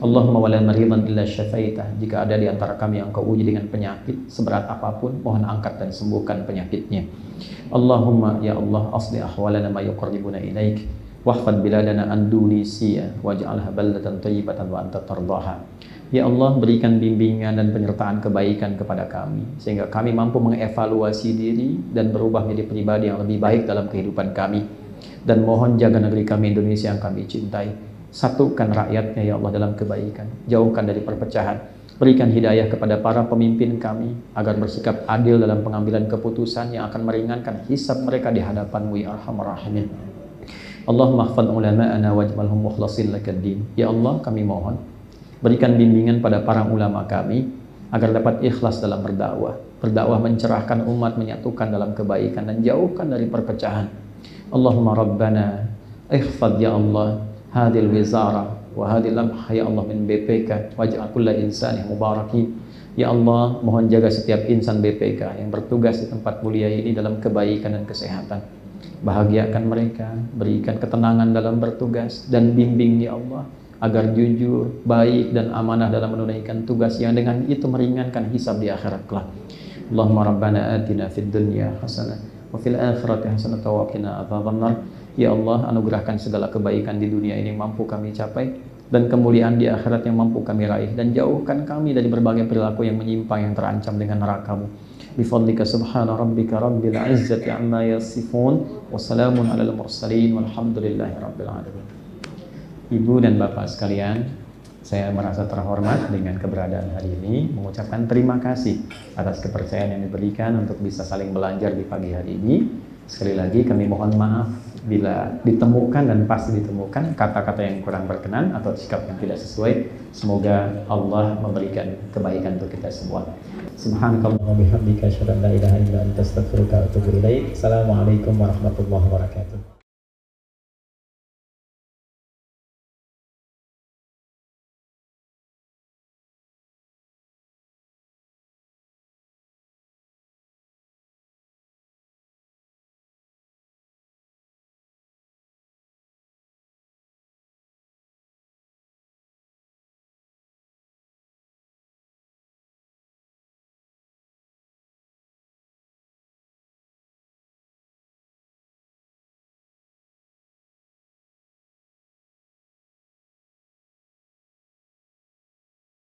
Allahumma wala maridan illa syafaitah. Jika ada di antara kami yang Kau uji dengan penyakit seberat apapun, mohon angkat dan sembuhkan penyakitnya. Allahumma ya Allah asli ahwalana ma yuqarribuna ilaik wahfad biladana an dunisiya waj'alha baldatan thayyibatan wa anta tardaha. Ya Allah, berikan bimbingan dan penyertaan kebaikan kepada kami sehingga kami mampu mengevaluasi diri dan berubah menjadi pribadi yang lebih baik dalam kehidupan kami. Dan mohon jaga negeri kami Indonesia yang kami cintai. Satukan rakyatnya ya Allah dalam kebaikan, jauhkan dari perpecahan. Berikan hidayah kepada para pemimpin kami agar bersikap adil dalam pengambilan keputusan yang akan meringankan hisab mereka di hadapan-Mu ya Arhamar Rahimin. Allahumma ihfadz ulama'ana waj'alhum mukhlasin lakad-din. Ya Allah, kami mohon berikan bimbingan pada para ulama kami agar dapat ikhlas dalam berdakwah. Berdakwah mencerahkan umat, menyatukan dalam kebaikan dan jauhkan dari perpecahan. Allahumma rabbana ihfadz ya Allah hadil wizara wa hadil lamha ya Allah min BPK waj'al kulla insani mubarakin. Ya Allah, mohon jaga setiap insan BPK yang bertugas di tempat mulia ini dalam kebaikan dan kesehatan. Bahagiakan mereka, berikan ketenangan dalam bertugas dan bimbing ya Allah agar jujur, baik dan amanah dalam menunaikan tugas yang dengan itu meringankan hisab di akhirat kelak. Allahumma rabbana atina fid dunya hasanah wa fil akhirati hasanah wa qina adzabannar. Ya Allah, anugerahkan segala kebaikan di dunia ini mampu kami capai dan kemuliaan di akhirat yang mampu kami raih, dan jauhkan kami dari berbagai perilaku yang menyimpang yang terancam dengan neraka-Mu. Bifadlika subhana rabbika rabbil izzati amma yasifun wa salamun alal mursalin walhamdulillahi rabbil alamin. Ibu dan Bapak sekalian, saya merasa terhormat dengan keberadaan hari ini, mengucapkan terima kasih atas kepercayaan yang diberikan untuk bisa saling belajar di pagi hari ini. Sekali lagi kami mohon maaf bila ditemukan dan pasti ditemukan kata-kata yang kurang berkenan atau sikap yang tidak sesuai. Semoga Allah memberikan kebaikan untuk kita semua. Subhanakallahumma wa bihamdika asyhadu an la ilaha illa anta astaghfiruka wa atubu ilaik. Assalamualaikum warahmatullahi wabarakatuh.